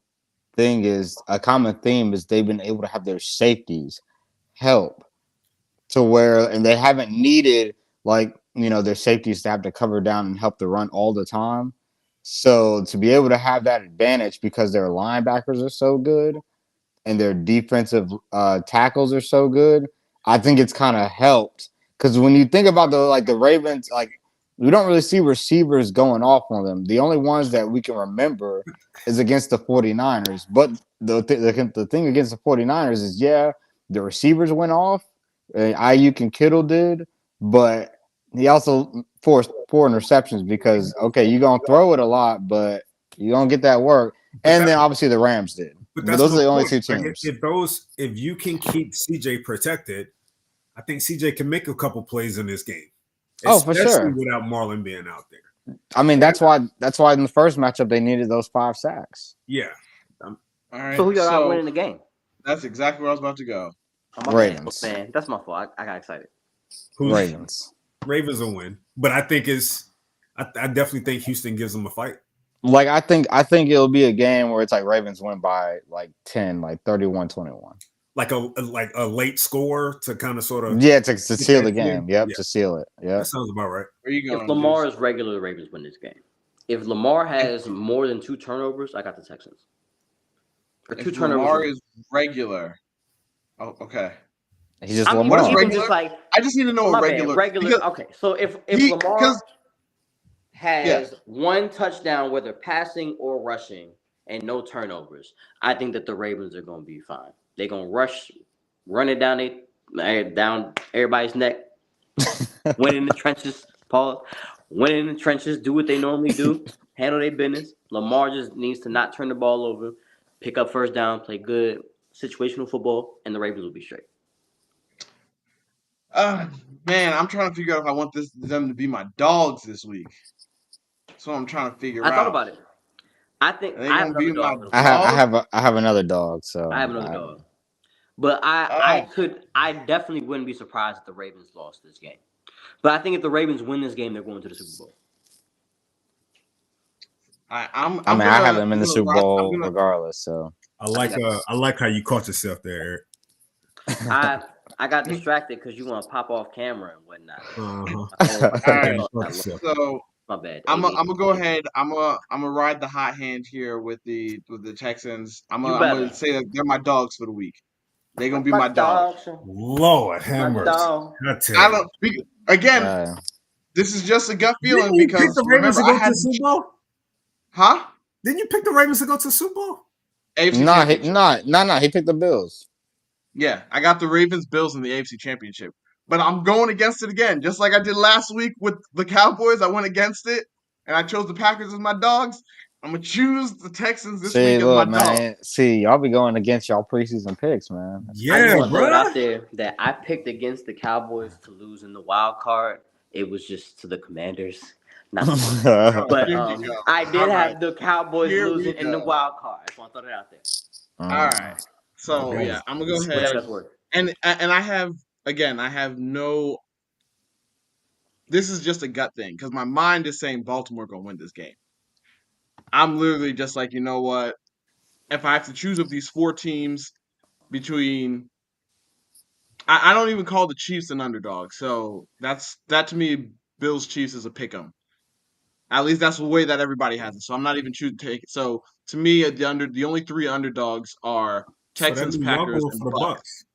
theme is they've been able to have their safeties help to where, and they haven't needed their safeties to have to cover down and help the run all the time. So to be able to have that advantage because their linebackers are so good and their defensive tackles are so good, I think it's kind of helped. Because when you think about the Ravens, we don't really see receivers going off on them. The only ones that we can remember is against the 49ers. But the thing against the 49ers is, the receivers went off. Ayuk and Kittle did. But he also forced 4 interceptions because, okay, you're going to throw it a lot, but you're going to get that work. And then obviously the Rams did. But those are the only two teams. If you can keep CJ protected, I think CJ can make a couple plays in this game. For sure. Without Marlon being out there. I mean, that's why in the first matchup they needed those 5 sacks. Yeah. All right. So who y'all got winning the game? That's exactly where I was about to go. Ravens. Man, that's my fault. I got excited. Ravens will win, but I think I definitely think Houston gives them a fight. Like I think it'll be a game where it's like Ravens win by 10, 31-21. Like a late score to kind of sort of to seal the game. To seal it. Yeah, that sounds about right. Where you going? If Lamar is regular, the Ravens win this game. If Lamar has more than 2 turnovers, I got the Texans. If Lamar is regular, Oh, okay. He's just I mean, What is Lamar. even regular? just like I just need to know my what bad, regular regular. because Okay, so if because Lamar yeah. has one touchdown, whether passing or rushing, and no turnovers, I think that the Ravens are going to be fine. They're going to run it down everybody's neck, win in the trenches, Paul. Win in the trenches, do what they normally do, handle their business. Lamar just needs to not turn the ball over, pick up first down, play good situational football, and the Ravens will be straight. Man, I'm trying to figure out if I want them to be my dogs this week. That's what I'm trying to figure I thought out. about it. I think Are they I have gonna be another my dog as well. dog? I have another dog, so I have another dog. But Oh, I definitely wouldn't be surprised if the Ravens lost this game. But I think if the Ravens win this game, they're going to the Super Bowl. I'm I mean, I have them in the gonna Super rock. I'm Bowl gonna. regardless. So I like how you caught yourself there, I got distracted because you want to pop off camera and whatnot. Uh-huh. All right. You caught yourself. So My bad. I'm gonna go ahead. I'm gonna ride the hot hand here with the Texans. You I'm gonna better. say that they're my dogs for the week. They're gonna be My my dogs. dog. Lord have My mercy. dog. I tell I you. don't. Again, yeah. this is just a gut Didn't feeling you pick because the Ravens remember to I go to had the Super Bowl? huh Didn't you pick the Ravens to go to the Super Bowl? AFC No, Championship. he picked the Bills. Yeah, I got the Ravens Bills in the AFC Championship. But I'm going against it again, just like I did last week with the Cowboys. I went against it, and I chose the Packers as my dogs. I'm gonna choose the Texans this See, week as my look, dog. man. See, y'all be going against y'all preseason picks, man. I Yeah, just want to throw it bro. out there that I picked against the Cowboys to lose in the wild card. It was just to the Commanders, not the Buccaneers. Oh, But here we go. I did All right, have the Cowboys here losing we in the go. wild card. I just want to throw that out there. All right. So Okay. yeah, I'm gonna go Whatever ahead that's worth. and I have again. I have no. This is just a gut thing because my mind is saying Baltimore gonna win this game. I'm literally just like, you know what? If I have to choose of these four teams between I don't even call the Chiefs an underdog. So that to me, Bills Chiefs is a pick 'em. At least that's the way that everybody has it. So I'm not even choosing to take it. So to me, the only three underdogs are So that Texans, means y'all Packers, going and for the Bucks. Bucks.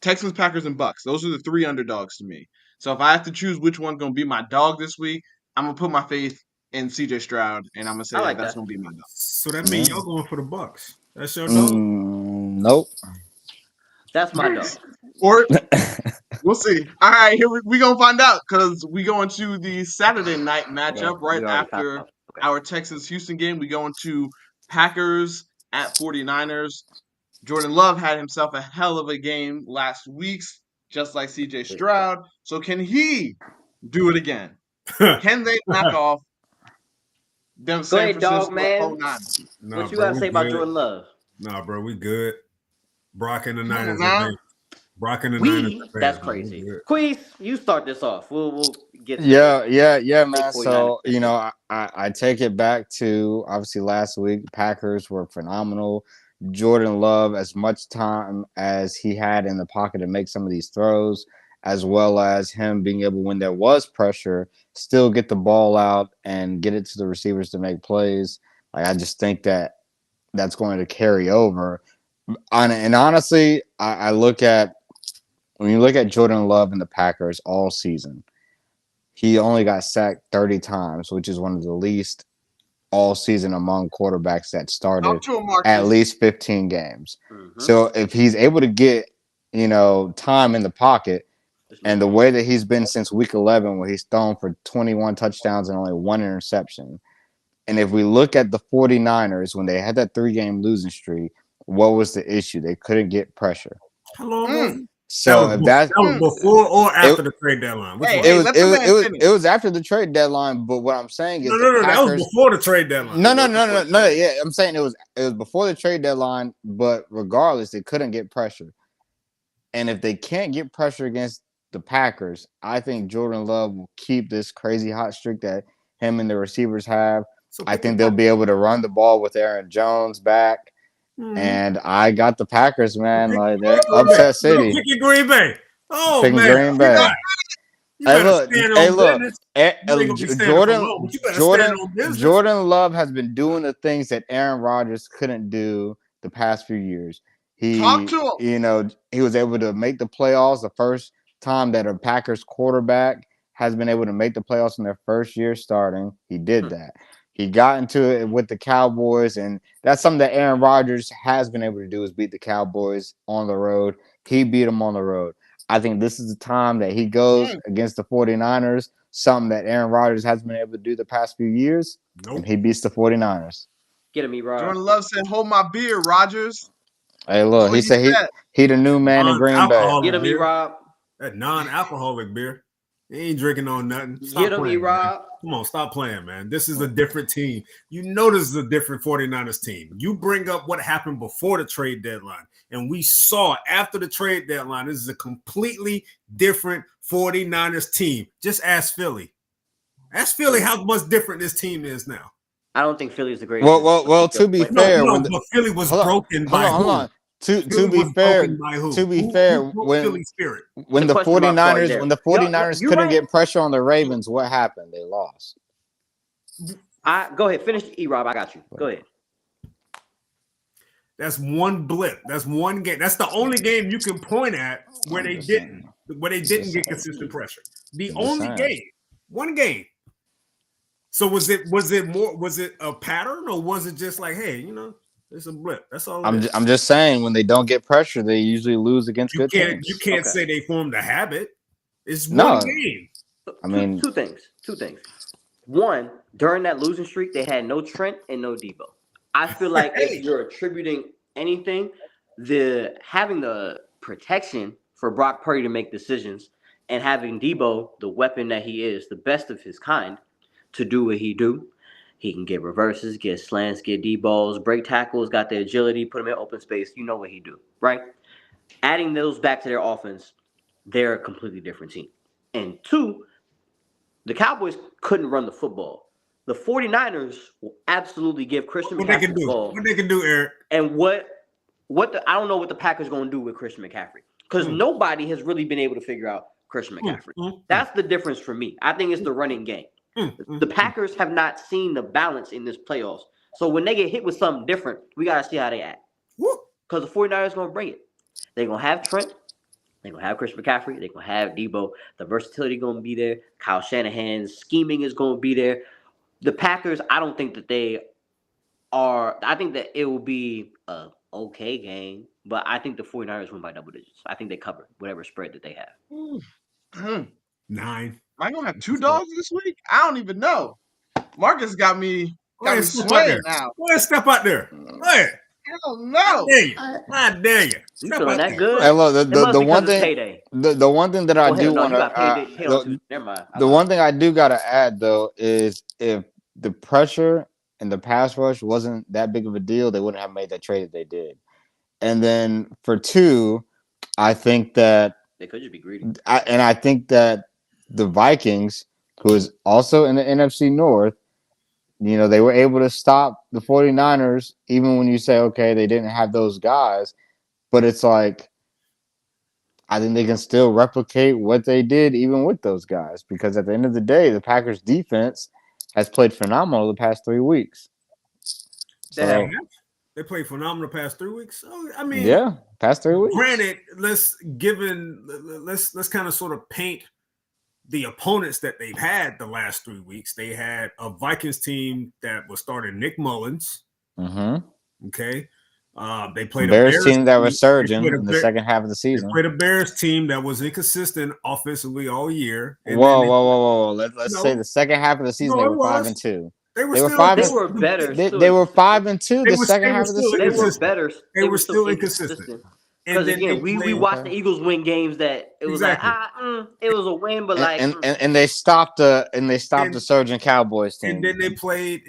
Texans, Packers, and Bucks. Those are the three underdogs to me. So if I have to choose which one's gonna be my dog this week, I'm gonna put my faith in CJ Stroud, and I'm gonna say I that like that's that. gonna be my dog. So that means y'all going for the Bucks. That's your dog. Nope. That's my dog. Or we'll see. All right, here we gonna find out because we go into the Saturday night matchup right We already found after out. Okay. our Texas Houston game. We go into Packers at 49ers. Jordan Love had himself a hell of a game last week, just like CJ Stroud. So can he do it again? Can they knock off them Go San ahead, dog, Francisco man. 49ers? Nah, What you bro, got to we say about good. Jordan Love? Nah, bro, we good. Brock and the Come on Niners now. advance. Brock and the Niners That's advance. Man, we crazy. good. Queez, you start this off. We'll get to Yeah, the man. 49ers So, fan. I take it back to obviously last week. Packers were phenomenal. Jordan Love, as much time as he had in the pocket to make some of these throws, as well as him being able, when there was pressure, still get the ball out and get it to the receivers to make plays. Like, I just think that that's going to carry over. And honestly, I look at when you look at Jordan Love and the Packers all season, he only got sacked 30 times, which is one of the least all season among quarterbacks that started Talk to him, at Marcus. least 15 games. Mm-hmm. So if he's able to get, time in the pocket, and the way that he's been since week 11, where he's thrown for 21 touchdowns and only one interception. And if we look at the 49ers, when they had that 3-game losing streak, what was the issue? They couldn't get pressure. How long was it? So if that's that was before or after the trade deadline. Which one? Let the man finish. It was after the trade deadline. But what I'm saying is No, Packers, that was before the trade deadline. No. Yeah, I'm saying it was before the trade deadline. But regardless, they couldn't get pressure. And if they can't get pressure against the Packers, I think Jordan Love will keep this crazy hot streak that him and the receivers have. So I think they'll be able to run the ball with Aaron Jones back. And I got the Packers, man. Like, they're upset city. Picking Green Bay. Oh, Picking man. Green Bay. Jordan Love has been doing the things that Aaron Rodgers couldn't do the past few years. Talk to him. He was able to make the playoffs the first time that a Packers quarterback has been able to make the playoffs in their first year starting. He did that. He got into it with the Cowboys, and that's something that Aaron Rodgers has been able to do is beat the Cowboys on the road. He beat them on the road. I think this is the time that he goes against the 49ers, something that Aaron Rodgers hasn't been able to do the past few years, and he beats the 49ers. Get him, E-Rob. Jordan Love said, "Hold my beer, Rodgers." Hey, look, he said he the new man in Green Bay. Get him, E-Rob. That non-alcoholic beer. He ain't drinking on nothing. Get him, E-Rob. Come on, stop playing, man. This is a different team. You know this is a different 49ers team. You bring up what happened before the trade deadline, and we saw after the trade deadline, this is a completely different 49ers team. Just ask Philly. Ask Philly how much different this team is now. I don't think Philly's the greatest. Well, to be fair, but Philly was broken by who? To be fair, when Philly spirit. When the 49ers couldn't get pressure on the Ravens, what happened? They lost. Go ahead, finish E-Rob. I got you. Go ahead. That's one blip. That's one game. That's the only game you can point at where they didn't get consistent pressure. The only game. One game. So was it a pattern, or was it just like, hey, it's a blip? That's all. I'm just saying, when they don't get pressure, they usually lose against good teams. You can't say they formed a habit. It's one game. I mean, two things. One, during that losing streak, they had no Trent and no Debo. I feel like if you're attributing anything, having the protection for Brock Purdy to make decisions and having Debo, the weapon that he is, the best of his kind, to do what he do. He can get reverses, get slants, get D-balls, break tackles, got the agility, put him in open space. You know what he do, right? Adding those back to their offense, they're a completely different team. And two, the Cowboys couldn't run the football. The 49ers will absolutely give Christian McCaffrey the ball. What they can do, Eric. And I don't know what the Packers are going to do with Christian McCaffrey, because nobody has really been able to figure out Christian McCaffrey. That's the difference for me. I think it's the running game. The Packers have not seen the balance in this playoffs. So when they get hit with something different, we got to see how they act. Because the 49ers going to bring it. They're going to have Trent. They're going to have Christian McCaffrey. They're going to have Debo. The versatility going to be there. Kyle Shanahan's scheming is going to be there. The Packers, I don't think that they are – I think that it will be a okay game, but I think the 49ers win by double digits. I think they cover whatever spread that they have. 9. Am I gonna have 2 dogs this week? I don't even know. Marcus got me swaying now. Go ahead, step out there. Go ahead. I don't know. I dare you. You feeling that good? Hey, look, the one thing, the one thing that I do want to, the one thing I do got to add though is if the pressure and the pass rush wasn't that big of a deal, they wouldn't have made that trade that they did. And then for 2, I think that they could just be greedy. I think that the Vikings, who is also in the NFC North, they were able to stop the 49ers, even when you say, okay, they didn't have those guys. But it's like, I think they can still replicate what they did even with those guys. Because at the end of the day, the Packers defense has played phenomenal the past 3 weeks. They played phenomenal the past 3 weeks. So, I mean, yeah, past 3 weeks. Granted, let's kind of sort of paint the opponents that they've had the last 3 weeks. They had a Vikings team that was starting Nick Mullins. Okay. They played a Bears team that was surging in the second half of the season. They played a Bears team that was inconsistent offensively all year. And whoa. Let's say the second half of the season, they were 5-2. They were better. They were 5-2 the second half of the season. They were better. They were still inconsistent. Because again, we watched the Eagles win games that it was like it was a win, but and they stopped the surging Cowboys team. And then they played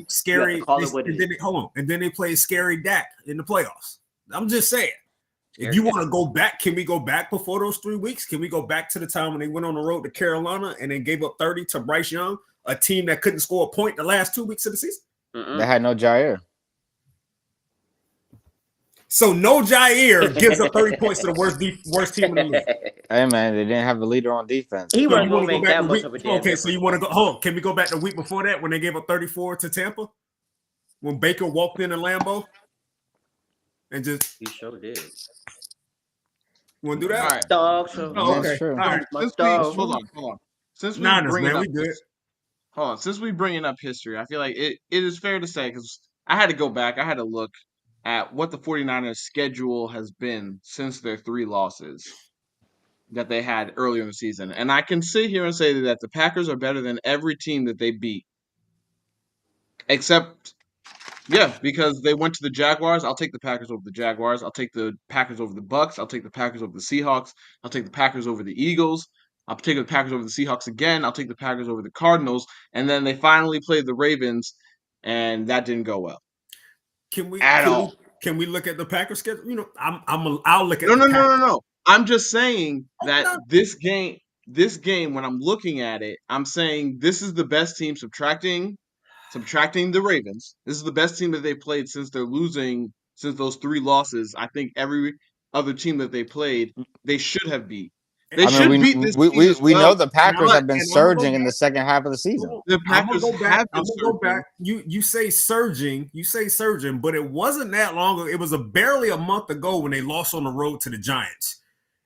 scary. And then they played scary Dak in the playoffs. I'm just saying, if you want to go back, can we go back before those 3 weeks? Can we go back to the time when they went on the road to Carolina and then gave up 30 to Bryce Young, a team that couldn't score a point the last 2 weeks of the season? They had no Jair. So no Jair gives up 30 points to the worst team in the league. Hey man, they didn't have a leader on defense. He wasn't going to make that much of a difference. Okay, so you want to go? Oh, can we go back the week before that when they gave up 34 to Tampa? When Baker walked in Lambeau and just He sure did. want to do that? All right. Dog show. Oh, okay. That's true. All right. Hold on. Since we Niners, bringing man, up we good. since we bringing up history, I feel like it is fair to say, because I had to go back, I had to look at what the 49ers schedule has been since their 3 losses that they had earlier in the season. And I can sit here and say that the Packers are better than every team that they beat. Except, because they went to the Jaguars. I'll take the Packers over the Jaguars. I'll take the Packers over the Bucks. I'll take the Packers over the Seahawks. I'll take the Packers over the Eagles. I'll take the Packers over the Seahawks again. I'll take the Packers over the Cardinals. And then they finally played the Ravens, and that didn't go well. Can we look at the Packers schedule? You know, I'll look at No. I'm just saying that this game, when I'm looking at it, I'm saying this is the best team subtracting the Ravens. This is the best team that they played since those 3 losses. I think every other team that they played, they should have beat. They should beat this team as well. We know the Packers have been surging in the second half of the season. The Packers have been surging. Go back. You say surging, but it wasn't that long ago. It was barely a month ago when they lost on the road to the Giants.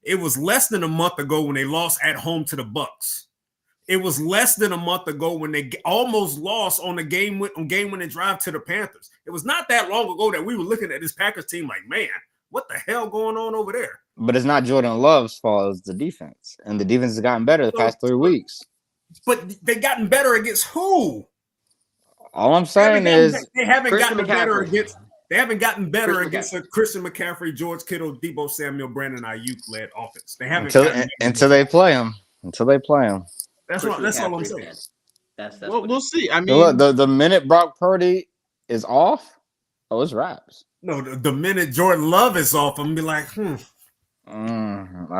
It was less than a month ago when they lost at home to the Bucks. It was less than a month ago when they almost lost on the game-winning drive to the Panthers. It was not that long ago that we were looking at this Packers team like, man, what the hell going on over there? But it's not Jordan Love's fault. It's the defense. And the defense has gotten better the past 3 weeks. But they gotten better against who? All I'm saying is they haven't gotten better against Christian McCaffrey, George Kittle, Deebo Samuel, Brandon Ayuk-led offense. They haven't until they play him. That's all I'm saying. That's we'll see. I mean, look, the minute Brock Purdy is off, it's wraps. No, the minute Jordan Love is off, I'm gonna be like, I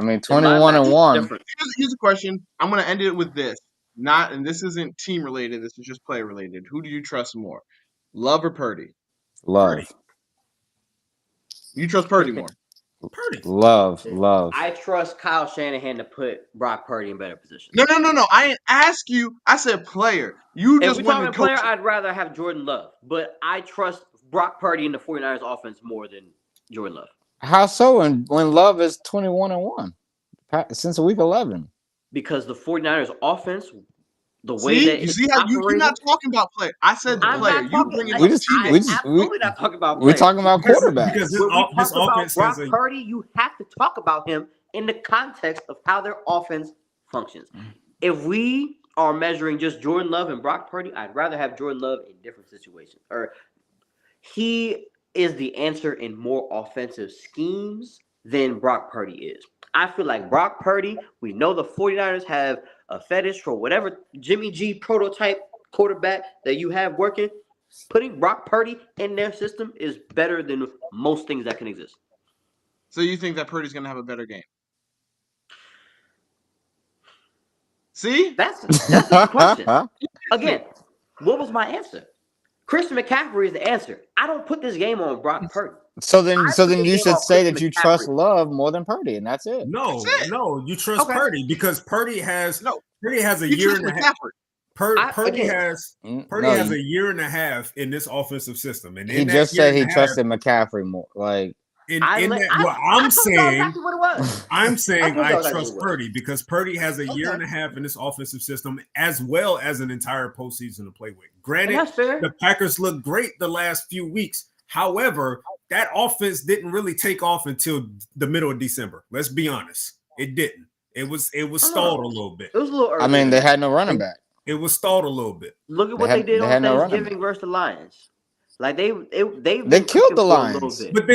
mean, 21-1. Here's a question. I'm gonna end it with this. And this isn't team related. This is just player related. Who do you trust more, Love or Purdy? Love. Purdy. You trust Purdy more? Purdy. Love. I trust Kyle Shanahan to put Brock Purdy in better position. No. I didn't ask you. I said player. You just if went we're and talking player, I'd rather have Jordan Love. But I trust Brock Purdy in the 49ers offense more than Jordan Love. How so? When Love is 21-1 since week 11? Because the 49ers offense, the way that you see how you're not talking about player. I said the player. You bring it up. Absolutely not talking about player. We're talking about quarterback. Because this offense Brock Purdy, you have to talk about him in the context of how their offense functions. If we are measuring just Jordan Love and Brock Purdy, I'd rather have Jordan Love in different situations. Or he is the answer in more offensive schemes than Brock Purdy is. I feel like Brock Purdy, we know the 49ers have a fetish for whatever Jimmy G prototype quarterback that you have working. Putting Brock Purdy in their system is better than most things that can exist. So you think that Purdy's going to have a better game? See? That's the question. Again, what was my answer? Christian McCaffrey is the answer. I don't put this game on Brock Purdy. So then you should say that you trust Love more than Purdy, and that's it. No, you trust Purdy because Purdy has a year and a half. Purdy has a year and a half in this offensive system, and he just said he trusted McCaffrey more. Like I'm saying I trust Purdy because Purdy has a year and a half in this offensive system as well as an entire postseason to play with. Granted, the Packers look great the last few weeks. However, that offense didn't really take off until the middle of December. Let's be honest. It didn't. It was stalled a little bit. It was a little early. I mean, they had no running back. It was stalled a little bit. Look at what they did on Thanksgiving versus the Lions. Like they killed the Lions. But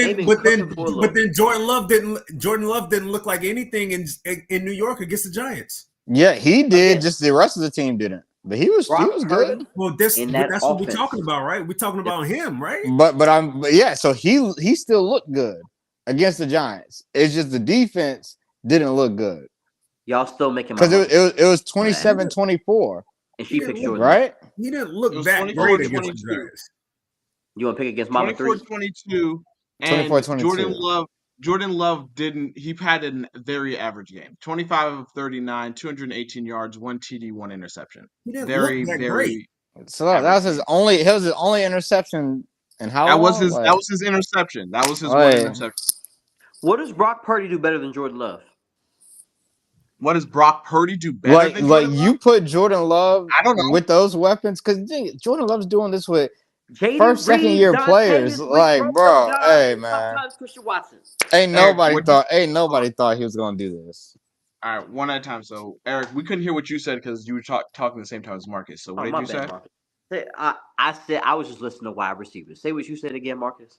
then Jordan Love didn't look like anything in New York against the Giants. Yeah, he did. Just the rest of the team didn't. But he was good. Well, that's what we're talking about, right? We're talking about him, right? So he still looked good against the Giants. It's just the defense didn't look good. Y'all still making because it was 27-24. And she fixed yours, right? He didn't look that great against the Giants. You want to pick against Mama 24-22 and 24-22. Jordan Love didn't. He had a very average game. 25 of 39, 218 yards, 1 TD, 1 interception. He didn't look that great. So that was his only. It was his only interception And how That was long? his. That was his interception. That was his one Like, interception. What does Brock Purdy do better than Jordan Love? What does Brock Purdy do better than Jordan Love? You put Jordan Love I don't know. with those weapons because Jordan Love's doing this with Jaden first, second Reed, year Dontavius players. Like, Rojo, bro, John, hey and man, sometimes Christian Watson. ain't Eric, nobody thought he was gonna do this. All right, one at a time. So, Eric, we couldn't hear what you said because you were talking the same time as Marcus. So, what did you say? Marcus. I said I was just listening to wide receivers. Say what you said again, Marcus.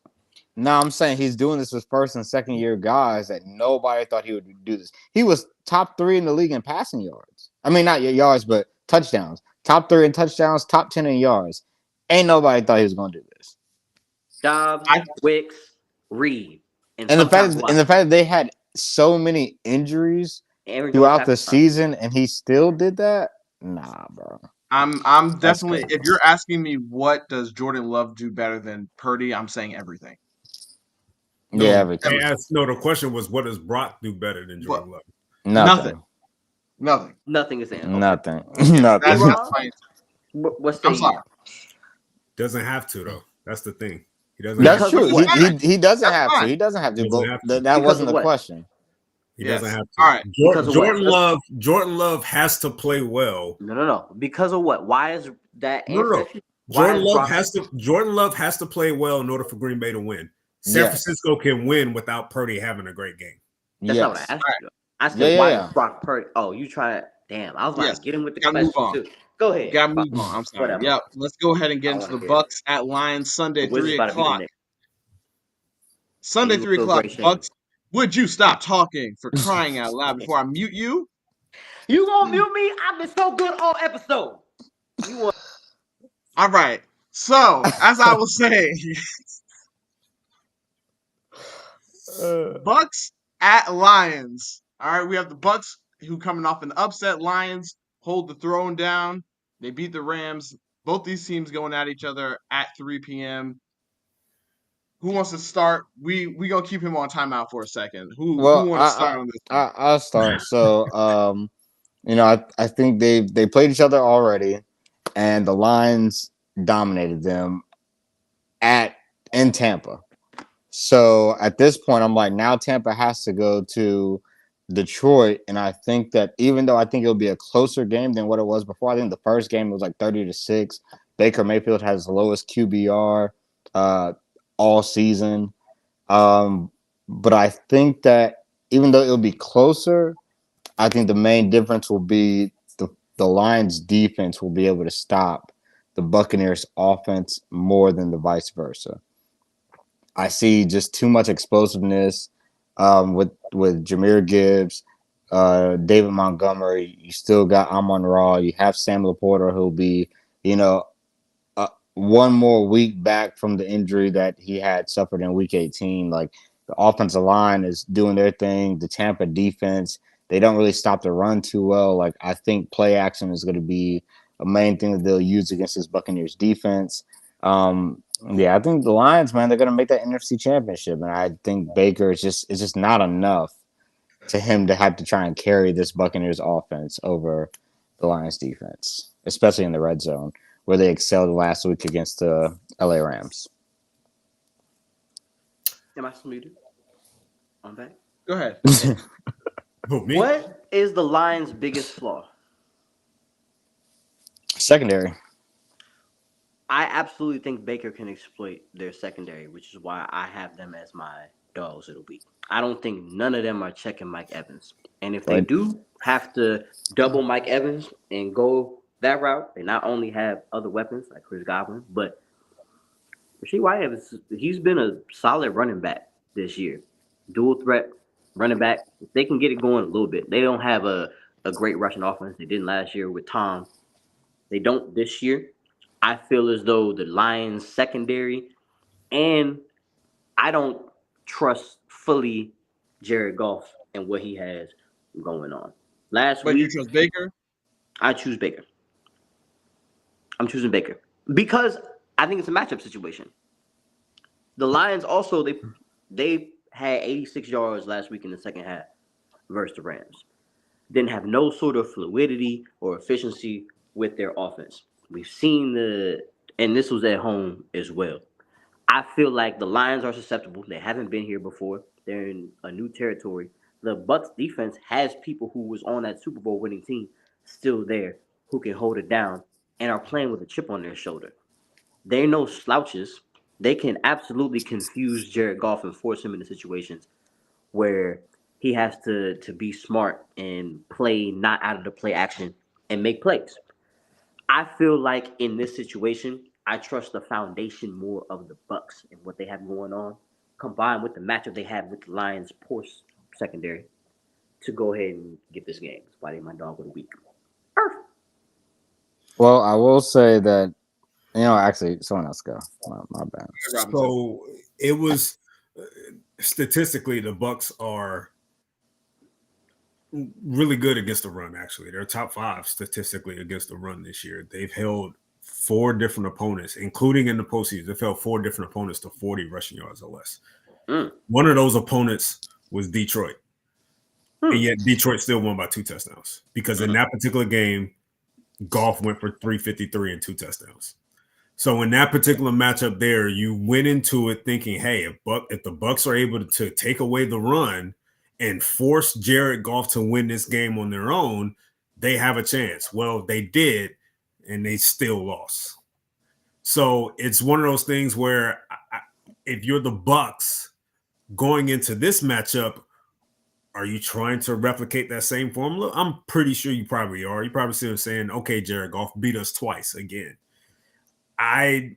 No, I'm saying he's doing this with first and second year guys that nobody thought he would do this. He was top 3 in the league in passing yards. I mean, not yards, but touchdowns. Top 3 in touchdowns, top 10 in yards. Ain't nobody thought he was gonna do this. Dobbs, Wicks, Reed, And the fact that they had so many injuries throughout the season and he still did that, nah, bro. I'm definitely. If you're asking me what does Jordan Love do better than Purdy, I'm saying everything. No, yeah, everything. The question was, what does Brock do better than Jordan Love? Nothing. Nothing is saying. Okay. Nothing. What's the? I'm sorry. Doesn't have to though. That's the thing. He doesn't. That's true. He doesn't have to. He doesn't have to. But that wasn't the question. He doesn't have to. All right. Jordan Love has to play well. No. Because of what? Why is that? No. Jordan Love has to play well in order for Green Bay to win. San Francisco can win without Purdy having a great game. That's not what I asked you. I said, why is Brock Purdy? Oh, you try it. Damn. I was like, get him with the question too. Go ahead. Gotta move on. I'm sorry. Whatever. Yep. Let's go ahead and get into the Bucks at Lions Sunday, 3 o'clock. Sunday, 3 o'clock. Bucks. Would you stop talking for crying out loud before I mute you? You gonna mute me? I've been so good all episode. All right. So, as I was saying, Bucks at Lions. All right, we have the Bucks who coming off an upset. Lions hold the throne down. They beat the Rams. Both these teams going at each other at 3 p.m. Who wants to start? We gonna keep him on timeout for a second. Who wants to start on this? I'll start. So, I think they played each other already, and the Lions dominated them in Tampa. So at this point, I'm like, now Tampa has to go to Detroit, and I think that even though I think it'll be a closer game than what it was before, I think the first game was like 30-6. Baker Mayfield has the lowest QBR all season, but I think that even though it'll be closer, I think the main difference will be the Lions' defense will be able to stop the Buccaneers' offense more than the vice versa. I see just too much explosiveness with Jahmyr Gibbs, David Montgomery. You still got Amon-Ra. You have Sam Laporta, who'll be, one more week back from the injury that he had suffered in Week 18. Like, the offensive line is doing their thing. The Tampa defense, they don't really stop the run too well. Like, I think play action is going to be a main thing that they'll use against this Buccaneers defense. I think the Lions, man, they're going to make that NFC Championship, and I think Baker is just not enough to him to have to try and carry this Buccaneers offense over the Lions defense, especially in the red zone, where they excelled last week against the LA Rams. Am I muted? I'm back. Go ahead. What is the Lions' biggest flaw? Secondary. I absolutely think Baker can exploit their secondary, which is why I have them as my dogs of the week. I don't think none of them are checking Mike Evans. And if they do have to double Mike Evans and go that route, they not only have other weapons like Chris Godwin, but Rashee White, he's been a solid running back this year. Dual threat running back. If they can get it going a little bit. They don't have a great rushing offense. They didn't last year with Tom. They don't this year. I feel as though the Lions secondary, and I don't trust fully Jared Goff and what he has going on. Last week, you trust Baker? I choose Baker. I'm choosing Baker because I think it's a matchup situation. The Lions also, they had 86 yards last week in the second half versus the Rams. Didn't have no sort of fluidity or efficiency with their offense. We've seen and this was at home as well. I feel like the Lions are susceptible. They haven't been here before. They're in a new territory. The Bucks defense has people who was on that Super Bowl winning team still there who can hold it down and are playing with a chip on their shoulder. They're no slouches. They can absolutely confuse Jared Goff and force him into situations where he has to be smart and play not out of the play action and make plays. I feel like in this situation, I trust the foundation more of the Bucks and what they have going on, combined with the matchup they have with the Lions' poor secondary, to go ahead and get this game. That's why they my dog of the week. Well, I will say that actually, someone else go. My bad. So it was statistically the Bucks are really good against the run. Actually, they're top 5 statistically against the run this year. They've held 4 different opponents, including in the postseason. They've held 4 different opponents to 40 rushing yards or less. One of those opponents was Detroit, and yet Detroit still won by 2 touchdowns because in that particular game, Goff went for 353 and 2 touchdowns. So in that particular matchup there, you went into it thinking, hey, if the Bucks are able to take away the run and force Jared Goff to win this game on their own, they have a chance. Well, they did, and they still lost. So it's one of those things where if you're the Bucks going into this matchup, are you trying to replicate that same formula? I'm pretty sure you probably are. You probably still saying, okay, Jared Goff, beat us twice again. I'm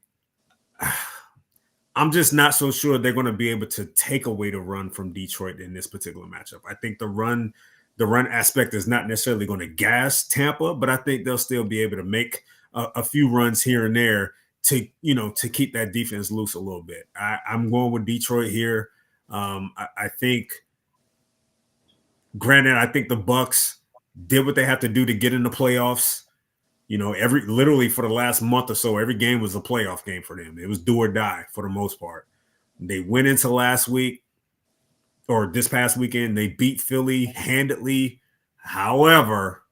just not so sure they're going to be able to take away the run from Detroit in this particular matchup. I think the run aspect is not necessarily going to gas Tampa, but I think they'll still be able to make a few runs here and there to keep that defense loose a little bit. I'm going with Detroit here. I think, granted, I think the Bucks did what they have to do to get in the playoffs. Literally for the last month or so, every game was a playoff game for them. It was do or die for the most part. They went into last week or this past weekend. They beat Philly handedly. However,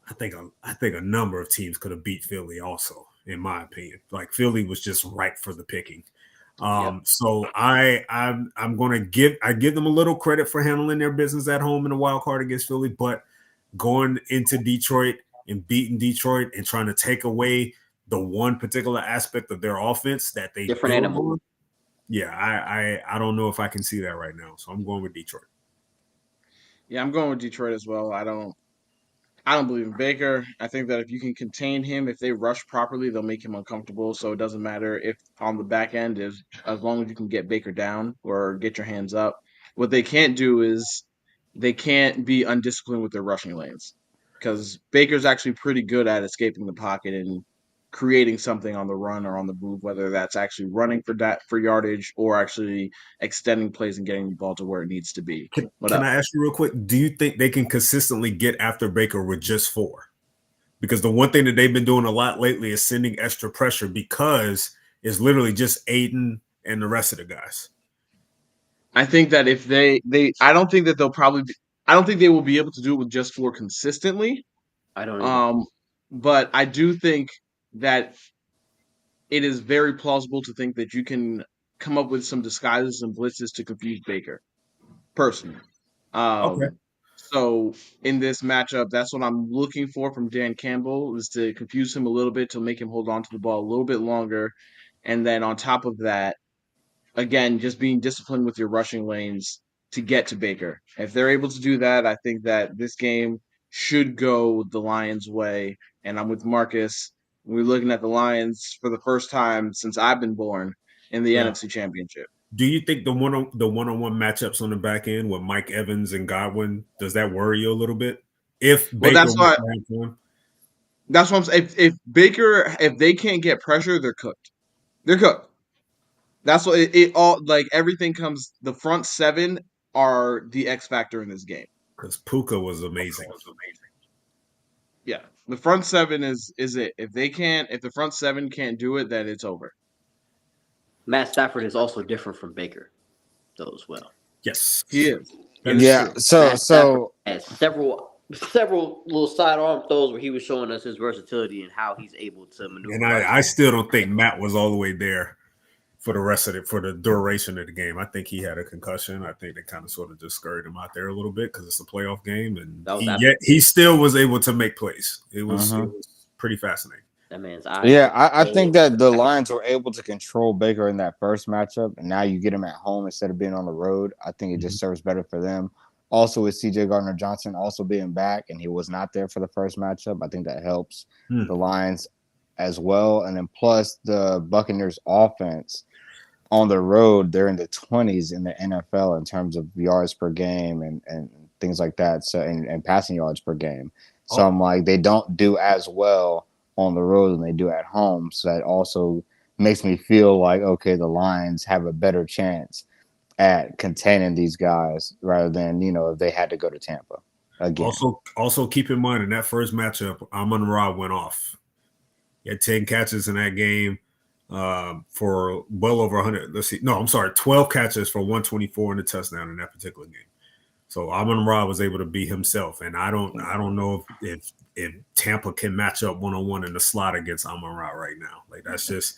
I think a number of teams could have beat Philly also, in my opinion. Like Philly was just ripe for the picking. So I'm going to give them a little credit for handling their business at home in the wild card against Philly, but going into Detroit and beating Detroit and trying to take away the one particular aspect of their offense that they different animal. Yeah, I don't know if I can see that right now. So I'm going with Detroit. Yeah, I'm going with Detroit as well. I don't believe in Baker. I think that if you can contain him, if they rush properly, they'll make him uncomfortable. So it doesn't matter if on the back end is as long as you can get Baker down or get your hands up. What they can't do is they can't be undisciplined with their rushing lanes because Baker's actually pretty good at escaping the pocket and creating something on the run or on the move, whether that's actually running for yardage or actually extending plays and getting the ball to where it needs to be. Can I ask you real quick? Do you think they can consistently get after Baker with just 4? Because the one thing that they've been doing a lot lately is sending extra pressure because it's literally just Aiden and the rest of the guys. I think that if I don't think that I don't think they will be able to do it with just 4 consistently. I don't know. But I do think that it is very plausible to think that you can come up with some disguises and blitzes to confuse Baker, personally. Okay. So in this matchup, that's what I'm looking for from Dan Campbell is to confuse him a little bit to make him hold on to the ball a little bit longer. And then on top of that, again, just being disciplined with your rushing lanes to get to Baker. If they're able to do that, I think that this game should go the Lions' way. And I'm with Marcus. We're looking at the Lions for the first time since I've been born in the NFC Championship. Do you think the one-on-one matchups on the back end with Mike Evans and Godwin, does that worry you a little bit? That's what I'm saying. If they can't get pressure, they're cooked. They're cooked. That's what it all like. Everything comes. The front 7 are the X factor in this game. Because Puka was amazing. Yeah, the front 7 is it. If the front 7 can't do it, then it's over. Matt Stafford is also different from Baker, though, as well. Yes, he is. Yeah. So has several little sidearm throws where he was showing us his versatility and how he's able to maneuver. And I still don't think Matt was all the way there. for the rest of it, for the duration of the game. I think he had a concussion. I think they kind of sort of just scurried him out there a little bit because it's a playoff game, and yet he still was able to make plays. It was pretty fascinating. That man's I think that the Lions were able to control Baker in that first matchup, and now you get him at home instead of being on the road. I think it just serves better for them. Also, with C.J. Gardner-Johnson also being back, and he was not there for the first matchup, I think that helps the Lions as well. And then plus the Buccaneers offense on the road, they're in the 20s in the NFL in terms of yards per game and things like that. So and passing yards per game. So I'm like, they don't do as well on the road than they do at home. So that also makes me feel like, okay, the Lions have a better chance at containing these guys rather than, if they had to go to Tampa again. Also keep in mind in that first matchup, Amon-Ra went off. He had 10 catches in that game for well over 100. 12 catches for 124 and a touchdown in that particular game. So Amon-Ra was able to be himself, and I don't know if Tampa can match up one-on-one in the slot against Amon-Ra right now. Like that's just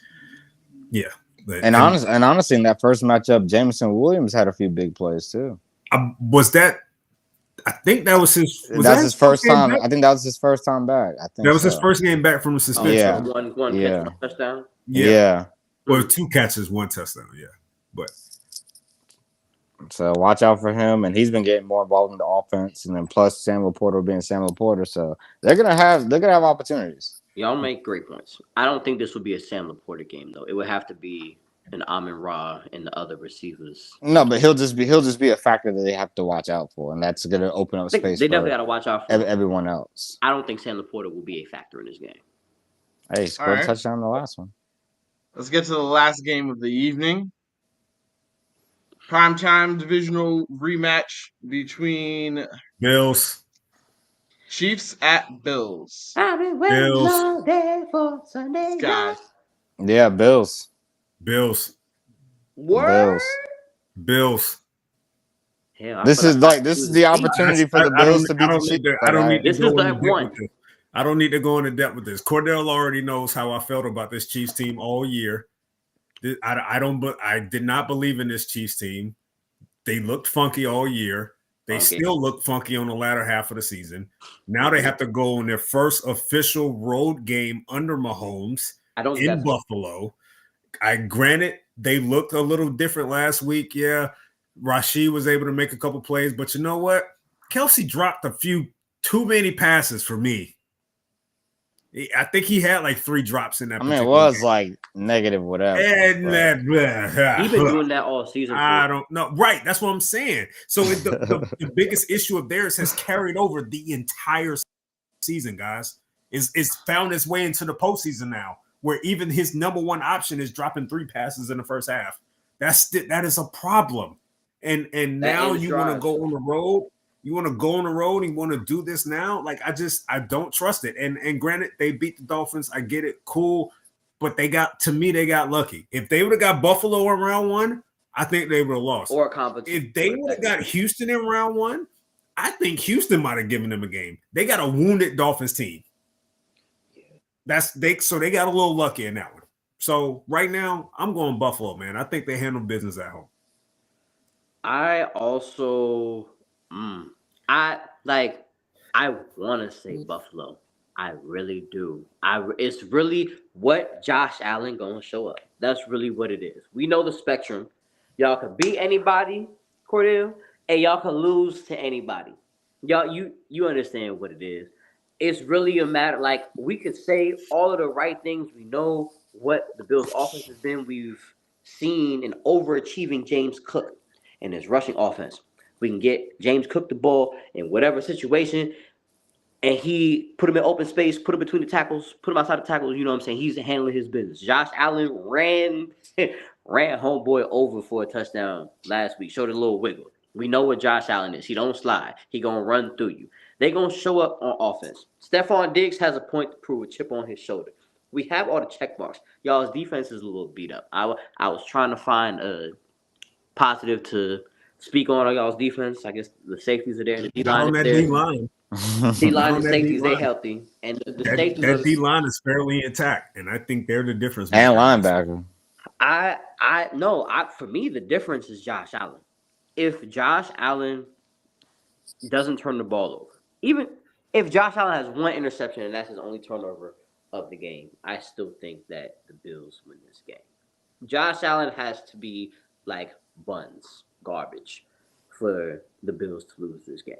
honestly, in that first matchup, Jameson Williams had a few big plays too. I think that was his. That's his first time. I think that was his first time back. I think that was his first game back from the suspension. One catch, one touchdown. Yeah. Well, 2 catches, 1 touchdown. Yeah, but. So watch out for him, and he's been getting more involved in the offense, and then plus Samuel Porter being Samuel Porter, so they're gonna have opportunities. Y'all make great points. I don't think this would be a Samuel Porter game though. It would have to be an Amon-Ra and the other receivers. No, but he'll just be a factor that they have to watch out for, and that's gonna open up space. They definitely got to watch out for everyone else. I don't think Samuel Porter will be a factor in this game. Hey, he scored a touchdown in the last one. Let's get to the last game of the evening. Primetime divisional rematch between Bills. Chiefs at Bills. I've been waiting all day for Sunday. Guys. Yeah, Bills. Word? Bills. Hell, this is the opportunity for the Bills to beat the Chiefs. I don't need to go into depth with this. I don't need to go into depth with this. Cordell already knows how I felt about this Chiefs team all year. I did not believe in this Chiefs team. They looked funky all year. They still look funky on the latter half of the season. Now they have to go on their first official road game under Mahomes in Buffalo. Granted, they looked a little different last week. Yeah, Rashid was able to make a couple plays, but you know what? Kelsey dropped a few too many passes for me. I think he had like 3 drops in that. It was like negative whatever. He's been doing that all season. I don't know. Right. That's what I'm saying. So the biggest issue of theirs has carried over the entire season, guys. It's found its way into the postseason now, where even his number one option is dropping 3 passes in the first half. That is a problem. And now you want to go on the road. You want to go on the road and you want to do this now? Like, I don't trust it. And granted, they beat the Dolphins. I get it. Cool. But they got lucky. If they would have got Buffalo in round 1, I think they would have lost. Or competition. If they would have got Houston in round 1, I think Houston might have given them a game. They got a wounded Dolphins team. So they got a little lucky in that one. So right now, I'm going Buffalo, man. I think they handle business at home. I also I want to say Buffalo. I really do. It's really what Josh Allen gonna show up. That's really what it is. We know the spectrum. Y'all could beat anybody, Cordell, and y'all could lose to anybody. Y'all, you understand what it is. It's really a matter. Like, we could say all of the right things. We know what the Bills' offense has been. We've seen an overachieving James Cook and his rushing offense. We can get James Cook the ball in whatever situation, and he put him in open space, put him between the tackles, put him outside the tackles. You know what I'm saying? He's handling his business. Josh Allen ran homeboy over for a touchdown last week. Showed a little wiggle. We know what Josh Allen is. He don't slide. He gonna run through you. They gonna show up on offense. Stephon Diggs has a point to prove, a chip on his shoulder. We have all the check marks. Y'all's defense is a little beat up. I was trying to find a positive to speak on y'all's defense. I guess the safeties are there. The D-line is there. D-line and safeties, they healthy. And the safeties that D-line is fairly intact, and I think they're the difference. And linebacker. For me, the difference is Josh Allen. If Josh Allen doesn't turn the ball over, even if Josh Allen has one interception and that's his only turnover of the game, I still think that the Bills win this game. Josh Allen has to be like buns, garbage, for the Bills to lose this game.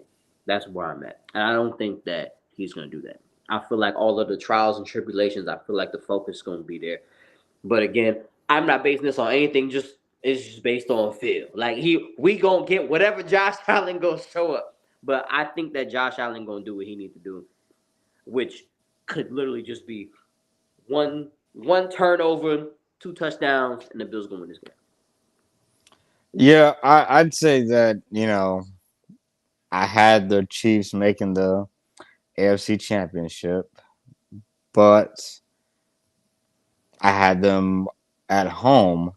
That's where I'm at. And I don't think that he's going to do that. I feel like all of the trials and tribulations, I feel like the focus is going to be there. But again, I'm not basing this on anything. It's just based on feel. Like we gonna get whatever Josh Allen gonna show up. But I think that Josh Allen gonna do what he needs to do, which could literally just be one turnover, 2 touchdowns, and the Bills gonna win this game. Yeah, I'd say that, I had the Chiefs making the AFC Championship, but I had them at home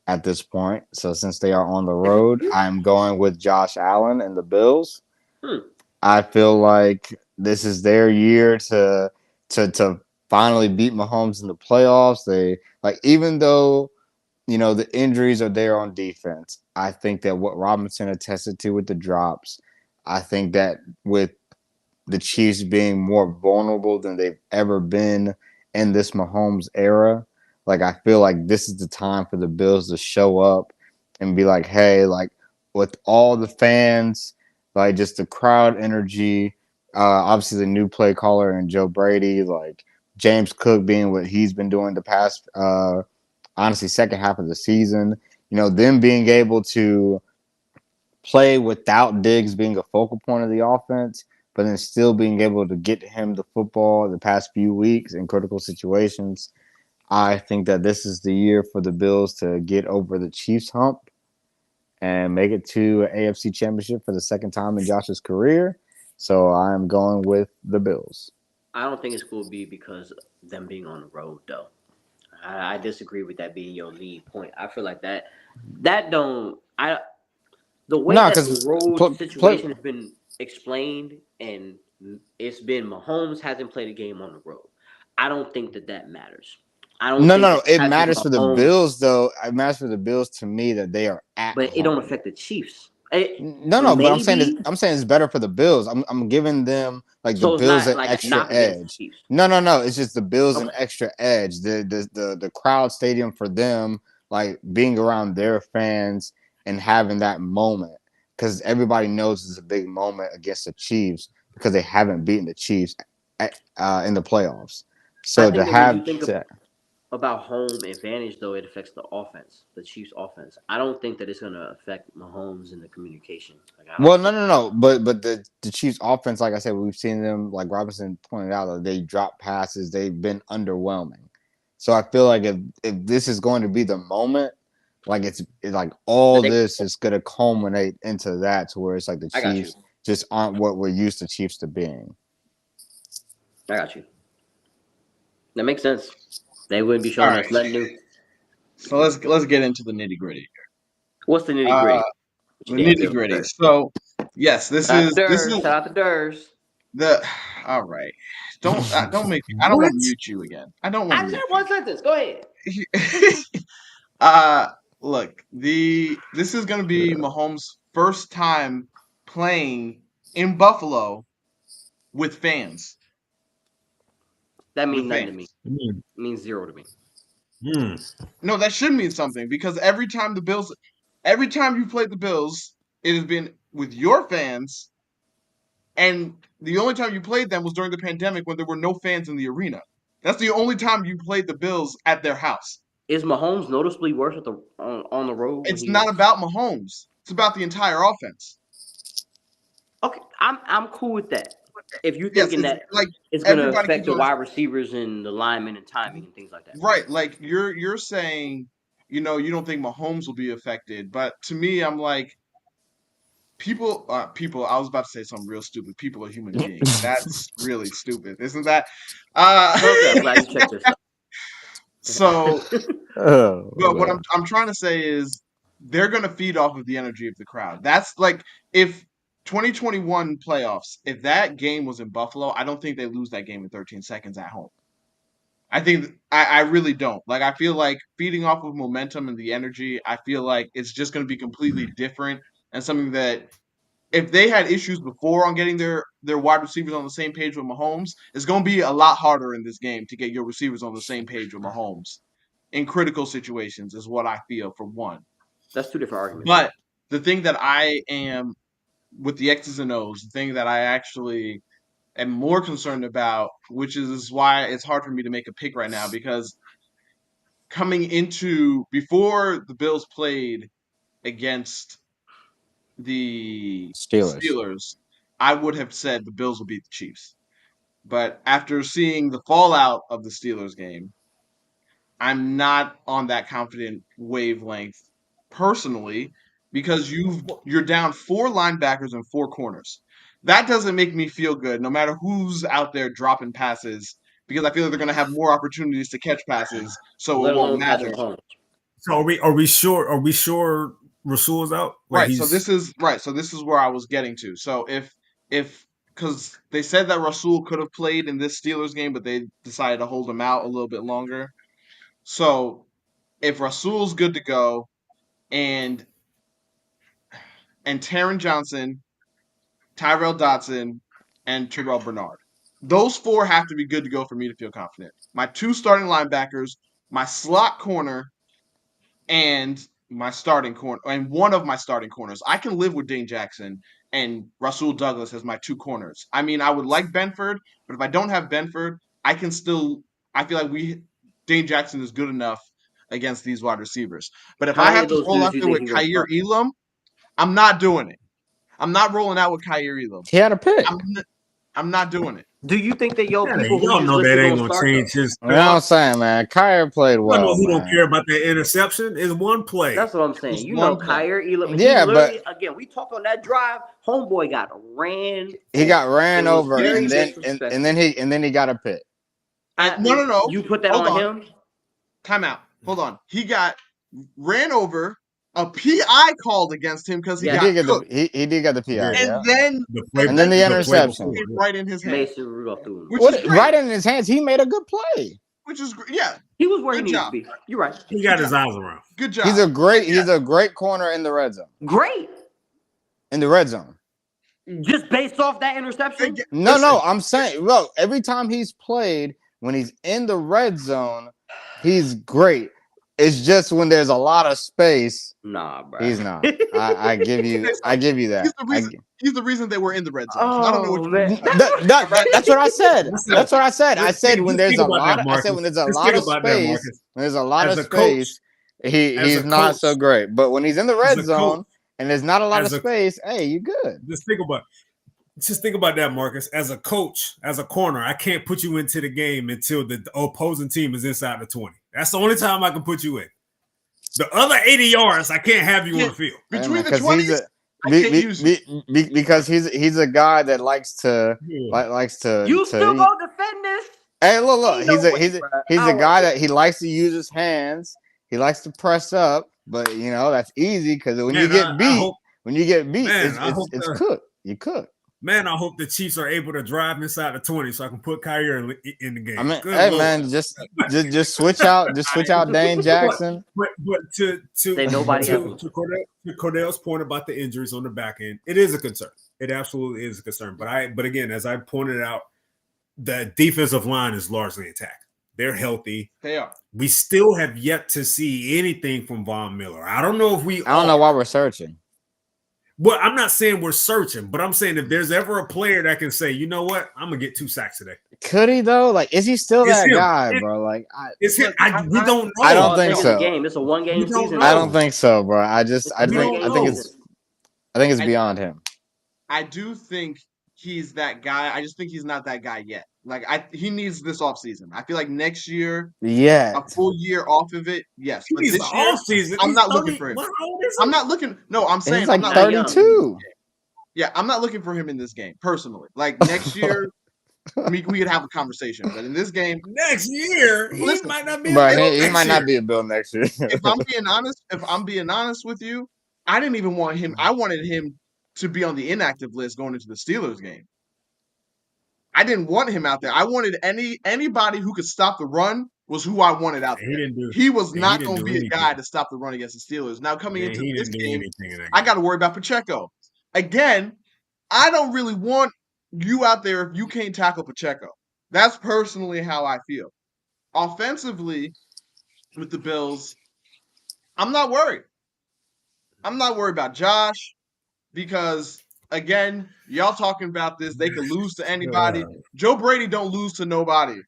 at this point. So since they are on the road, I'm going with Josh Allen and the Bills. I feel like this is their year to finally beat Mahomes in the playoffs. Even though the injuries are there on defense, I think that what Robinson attested to with the drops, I think that with the Chiefs being more vulnerable than they've ever been in this Mahomes era, I feel like this is the time for the Bills to show up and be like, hey, with all the fans, just the crowd energy, obviously the new play caller and Joe Brady, James Cook being what he's been doing the past, honestly, second half of the season, them being able to play without Diggs being a focal point of the offense, but then still being able to get him the football the past few weeks in critical situations. I think that this is the year for the Bills to get over the Chiefs hump and make it to an AFC Championship for the second time in Josh's career. So I'm going with the Bills. I don't think it's going to be because of them being on the road, though. I disagree with that being your lead point. I feel like the way that the road situation has been explained, and it's been Mahomes hasn't played a game on the road. I don't think that matters. I don't. No. It matters for the Bills, though. It matters for the Bills to me that they are at. But it don't affect the Chiefs. No. But I'm saying it's better for the Bills. I'm giving them the Bills an extra edge. No. It's just the Bills an extra edge. The crowd stadium for them, being around their fans and having that moment, because everybody knows it's a big moment against the Chiefs because they haven't beaten the Chiefs in the playoffs. So to have about home advantage, though, it affects the offense, the Chiefs' offense. I don't think that it's going to affect Mahomes in the communication. No. But the Chiefs' offense, like I said, we've seen them, like Robinson pointed out, they drop passes. They've been underwhelming. So I feel like if this is going to be the moment, it's all this is going to culminate into that, to where it's the Chiefs just aren't what we're used to Chiefs to being. I got you. That makes sense. They wouldn't be showing us nothing new. So let's get into the nitty gritty. What's the nitty gritty? The nitty gritty. So yes, this is shout out to Durs. All right. Don't make me. I don't want to mute you again. I don't want to. I said one sentence. Go ahead. Look, this is gonna be Mahomes' first time playing in Buffalo with fans. That means nothing to me. It means zero to me. No, that should mean something, because every time you played the Bills, it has been with your fans, and the only time you played them was during the pandemic when there were no fans in the arena. That's the only time you played the Bills at their house. Is Mahomes noticeably worse on the road? It's not about Mahomes. It's about the entire offense. Okay, I'm cool with that. If you're thinking that it's going to affect the wide receivers and the linemen and timing and things like that, right? You're saying, you don't think Mahomes will be affected, but to me, I'm like, people. I was about to say something real stupid. People are human beings. That's really stupid, isn't that? I'm glad you checked yourself. So, but what I'm trying to say is they're going to feed off of the energy of the crowd. That's if 2021 playoffs, if that game was in Buffalo, I don't think they lose that game in 13 seconds at home. I really don't. Like, I feel like feeding off of momentum and the energy, I feel like it's just going to be completely different and something that if they had issues before on getting their wide receivers on the same page with Mahomes, it's going to be a lot harder in this game to get your receivers on the same page with Mahomes in critical situations is what I feel for one. That's two different arguments. But the thing that I am with the X's and O's, the thing that I actually am more concerned about, which is why it's hard for me to make a pick right now, because coming into before the Bills played against the Steelers, I would have said the Bills will beat the Chiefs. But after seeing the fallout of the Steelers game, I'm not on that confident wavelength personally because you're down 4 linebackers and 4 corners. That doesn't make me feel good, no matter who's out there dropping passes, because I feel like they're going to have more opportunities to catch passes, so Let it won't alone matter. Patrick Mahomes. So are we sure Rasul's out? Like Right. So this is where I was getting to. So if because they said that Rasul could have played in this Steelers game, but they decided to hold him out a little bit longer. So if Rasul's good to go, and Taron Johnson, Tyrell Dotson, and Terrell Bernard, those 4 have to be good to go for me to feel confident. My 2 starting linebackers, my slot corner, and my starting corner, and one of my starting corners. I can live with Dane Jackson and Rasul Douglas as my 2 corners. I mean, I would like Benford, but if I don't have Benford, I feel like Dane Jackson is good enough against these wide receivers. But if I have to roll out there with Kaiir Elam, I'm not doing it. I'm not rolling out with Kaiir Elam. He had a pick. I'm not doing it. Do you think that people y'all know that ain't gonna change his? You know what I'm saying, man? Kaiir played well. He don't care about the interception. It's one play. That's what I'm saying. You know, Kaiir Elam. Yeah, but again, we talked on that drive. Homeboy got ran. He got ran over, and then he got a pick. No. You put that on him. Time out. Hold on. He got ran over. A PI called against him because he did get the PI, and then the interception right in his hands. Mason Rudolph threw him. Right in his hands, he made a good play. Which is great. Yeah, he was where he needed to be. You're right. He got his eyes around. Good job. He's a great corner in the red zone. Great in the red zone. Just based off that interception. No. I'm saying, look, every time he's played, when he's in the red zone, he's great. It's just when there's a lot of space. Nah, bro. He's not. I give you that. He's the reason they were in the red zone. Oh, I don't know what man. That's what I said. That's what I said. I said when there's a lot. I said when there's a lot of space. When there's a lot of space, he's not so great. But when he's in the red zone and there's not a lot of space, hey, you good. Just think about that, Marcus. As a coach, as a corner, I can't put you into the game until the opposing team is inside the 20. That's the only time I can put you in. The other 80 yards, I can't have you on the field. Between the 20s, because he's a guy that likes to. You still go defend this? Hey, look. He's a guy that he likes to use his hands. He likes to press up, but that's easy because when you get beat, it's cooked. You cook. Man, I hope the Chiefs are able to drive inside the 20 so I can put Kaiir in the game. I mean, hey, man, just switch out Dane Jackson. But to Cordell's point about the injuries on the back end, it is a concern. It absolutely is a concern. But again, as I pointed out, the defensive line is largely intact. They're healthy. They are. We still have yet to see anything from Von Miller. I don't know why we're searching. Well, I'm not saying we're searching, but I'm saying if there's ever a player that can say, you know what, I'm gonna get 2 sacks today. Could he though? Like, is he still that guy, bro? Like, we don't know. I don't think so. It's a 1-game season. I don't think so, bro. I think it's beyond him. I do think he's that guy. I just think he's not that guy yet. Like, he needs this offseason. I feel like next year, a full year off of it, yes. But this year, I'm not looking for him. I'm not looking. No, I'm saying he's like 32. Yeah, I'm not looking for him in this game personally. Like next year, we could have a conversation. But in this game, next year, he might not be. He might not be a Bill next year. If I'm being honest with you, I didn't even want him. I wanted him to be on the inactive list going into the Steelers game. I didn't want him out there. I wanted anybody who could stop the run was who I wanted out there. He was not going to be a guy to stop the run against the Steelers. Now coming into this game, I got to worry about Pacheco. Again, I don't really want you out there if you can't tackle Pacheco. That's personally how I feel. Offensively, with the Bills, I'm not worried. I'm not worried about Josh because, again, y'all talking about this. They could lose to anybody. Joe Brady don't lose to nobody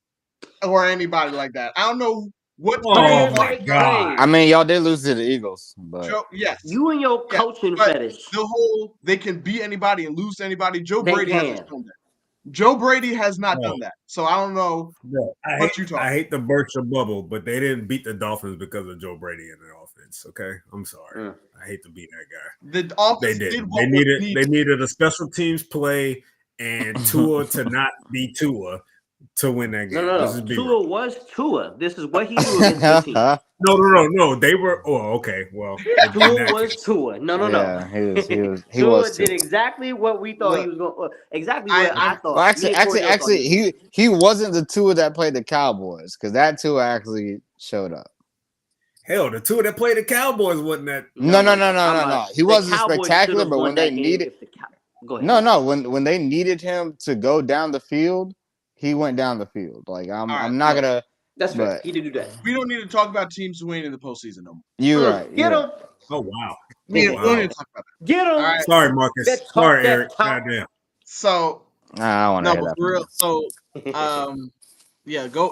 or anybody like that. I don't know what. Oh my God! I mean, y'all did lose to the Eagles, but yes, you and your coaching fetish. The whole they can beat anybody and lose to anybody. Joe Brady hasn't shown that. Joe Brady has not done that. So I don't know I hate to burst your bubble, but they didn't beat the Dolphins because of Joe Brady in the offense. Okay, I'm sorry. I hate to be that guy. The offense they needed a special teams play and Tua to not be Tua to win that game. No. Tua was Tua. This is what he do against the team. No. They were. Oh, okay. Well, Tua was Tua. No. He was did exactly what we thought he was going. Exactly what I thought. Well, actually, he wasn't the Tua that played the Cowboys because that Tua actually showed up. Hell, the Tua that played the Cowboys wasn't that. No. He wasn't spectacular, but when they needed, go ahead. No. When they needed him to go down the field, he went down the field. Like I'm not gonna. That's fair. He did do that. We don't need to talk about teams who ain't in the postseason no more. You're right. Get him. Oh wow. We don't need to talk about that. Get him. Right. Sorry, Marcus. Sorry, Eric. Goddamn. So I want to for real.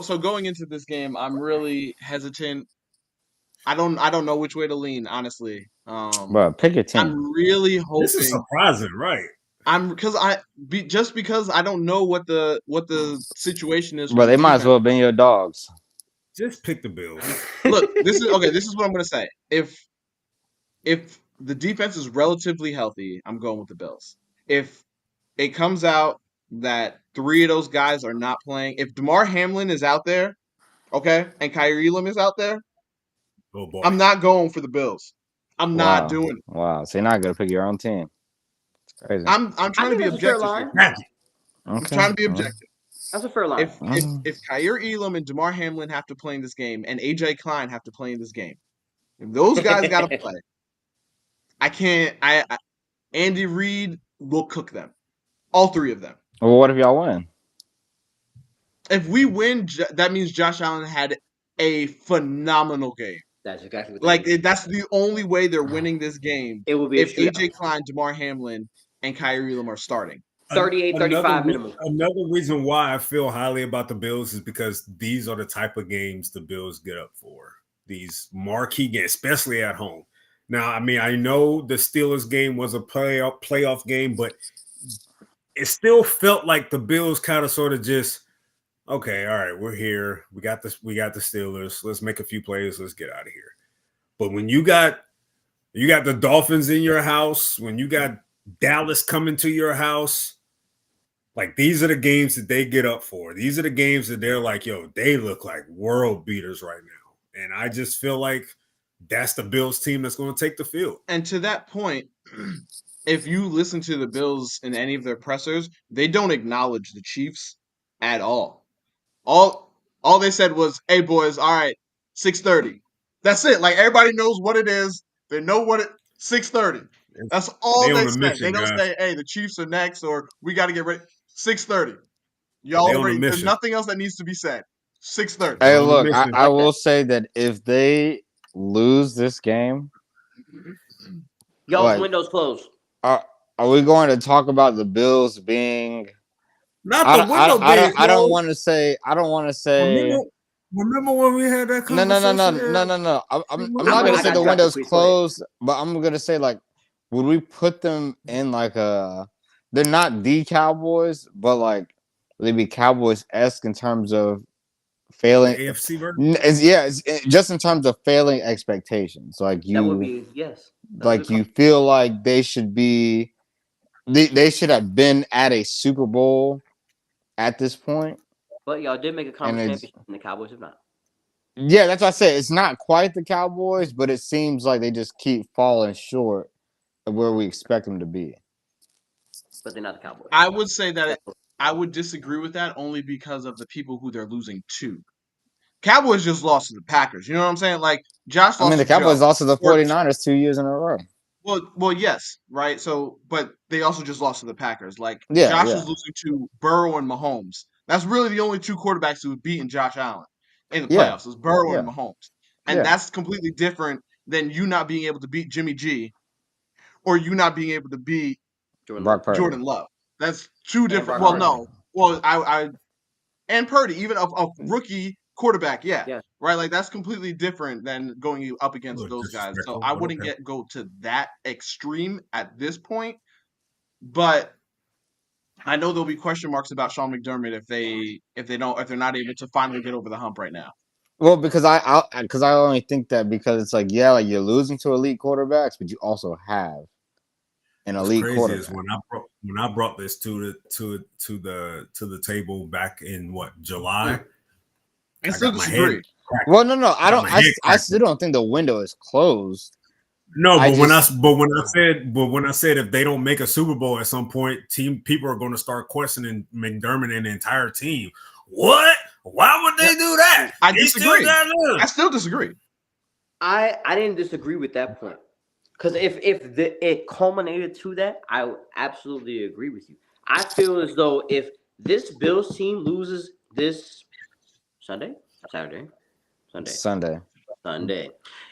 So going into this game, I'm really hesitant. I don't know which way to lean, honestly. But pick a team. I'm really hoping. This is surprising, right? Because I don't know what the situation is. But they might as well have been your dogs. Just pick the Bills. Look, this is what I'm gonna say. If the defense is relatively healthy, I'm going with the Bills. If it comes out that 3 of those guys are not playing, if DeMar Hamlin is out there, okay, and Kyrie Elam is out there, oh boy, I'm not going for the Bills. I'm not doing it. Wow, so you're not gonna pick your own team. It's crazy. I'm trying to be objective. I'm trying to be objective. That's a fair line. If Kyrie Elam and DeMar Hamlin have to play in this game, and AJ Klein have to play in this game, if those guys got to play, I can't. Andy Reid will cook them, all 3 of them. Well, what if y'all win? If we win, that means Josh Allen had a phenomenal game. That's exactly what that's the only way they're winning this game. It will be if AJ Klein, DeMar Hamlin, and Kyrie Elam are starting. 38-35 minimum. Another reason why I feel highly about the Bills is because these are the type of games the Bills get up for. These marquee games, especially at home. Now, I mean, I know the Steelers game was a playoff game, but it still felt like the Bills kind of sort of just, okay, all right, we're here. We got the Steelers. Let's make a few plays. Let's get out of here. But when you got the Dolphins in your house, when you got Dallas coming to your house, like these are the games that they get up for. These are the games that they're like, yo, they look like world beaters right now. And I just feel like that's the Bills team that's going to take the field. And to that point, if you listen to the Bills in any of their pressers, they don't acknowledge the Chiefs at all. All they said was, "Hey boys, all right, 6:30." That's it. Like everybody knows what it is. They know what 6:30. That's all they said. They don't say, "Hey, the Chiefs are next," or "We got to get ready." 6:30. Y'all already. There's nothing else that needs to be said. 6:30. Hey, look, I will say that if they lose this game, y'all's windows closed. Are we going to talk about the Bills being? Not the window game. I don't want to say. Remember when we had that conversation? No. I'm not going to say the window's closed, but I'm going to say, like, would we put them in like a? They're not the Cowboys, but like would they be Cowboys-esque in terms of failing AFC version? It's just in terms of failing expectations. Like you, that would be yes. Like you feel like they should be. They should have been at a Super Bowl at this point. But y'all did make a conference championship, and the Cowboys have not. Yeah, that's what I said. It's not quite the Cowboys, but it seems like they just keep falling short of where we expect them to be. But they're not the Cowboys. I would say that I would disagree with that only because of the people who they're losing to. Cowboys just lost to the Packers. You know what I'm saying? Like Josh lost the to Cowboys Joe. lost to the 49ers 2 years in a row. Well, yes, right. So, but they also just lost to the Packers. Like Yeah, Josh yeah. was losing to Burrow and Mahomes. That's really the only two quarterbacks who have beaten Josh Allen in the Yeah. playoffs. Is Burrow and Yeah. Mahomes, and Yeah. that's completely different than you not being able to beat Jimmy G, or you not being able to beat Brock Purdy. Jordan Love. That's two different. Brock Well, Purdy. no. Well, I and Purdy, even a rookie quarterback, yeah. Right? Like that's completely different than going up against those guys. So I wouldn't go to that extreme at this point. But I know there'll be question marks about Sean McDermott if they're not able to finally get over the hump right now. Well, because I only think that because it's like you're losing to elite quarterbacks, but you also have an elite quarterback. Is when I brought this to the table back in July. I still disagree. Well, no, I still don't think the window is closed. No, but when I said if they don't make a Super Bowl at some point, people are going to start questioning McDermott and the entire team. What? Why would they do that? I disagree. I still disagree. I didn't disagree with that point. Because if it culminated to that, I would absolutely agree with you. I feel as though if this Bills team loses this Sunday.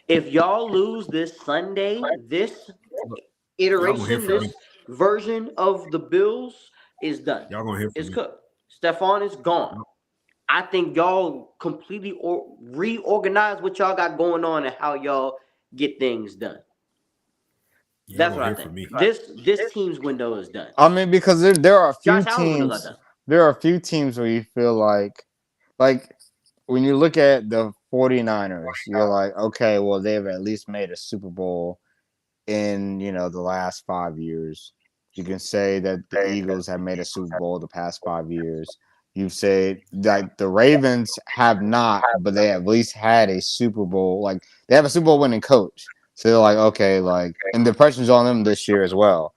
If y'all lose this Sunday, this iteration, this version of the Bills is done. Y'all gonna hear from it's cooked. Stephon is gone. I think y'all completely reorganize what y'all got going on and how y'all get things done. That's what I think. This team's window is done. I mean, because there are a few teams. There are a few teams where you feel like when you look at the 49ers, you're like, okay, well, they've at least made a Super Bowl in the last 5 years. You can say that the Eagles have made a Super Bowl the past 5 years. You say that the Ravens have not, but they at least had a Super Bowl. Like they have a Super Bowl winning coach. So they're like, okay, and the pressure's on them this year as well.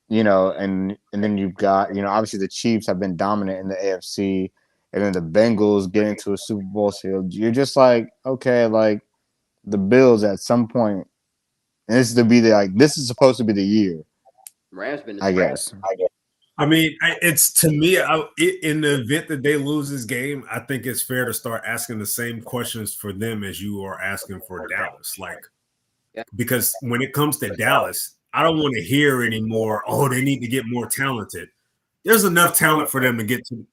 And then you've got, obviously the Chiefs have been dominant in the AFC, and then the Bengals get into a Super Bowl. So you're just like, okay, like the Bills at some point, and this is supposed to be the year. Rams been, I guess. I mean, it's to me, in the event that they lose this game, I think it's fair to start asking the same questions for them as you are asking for Dallas. Because when it comes to Dallas, I don't want to hear anymore, they need to get more talented. There's enough talent for them to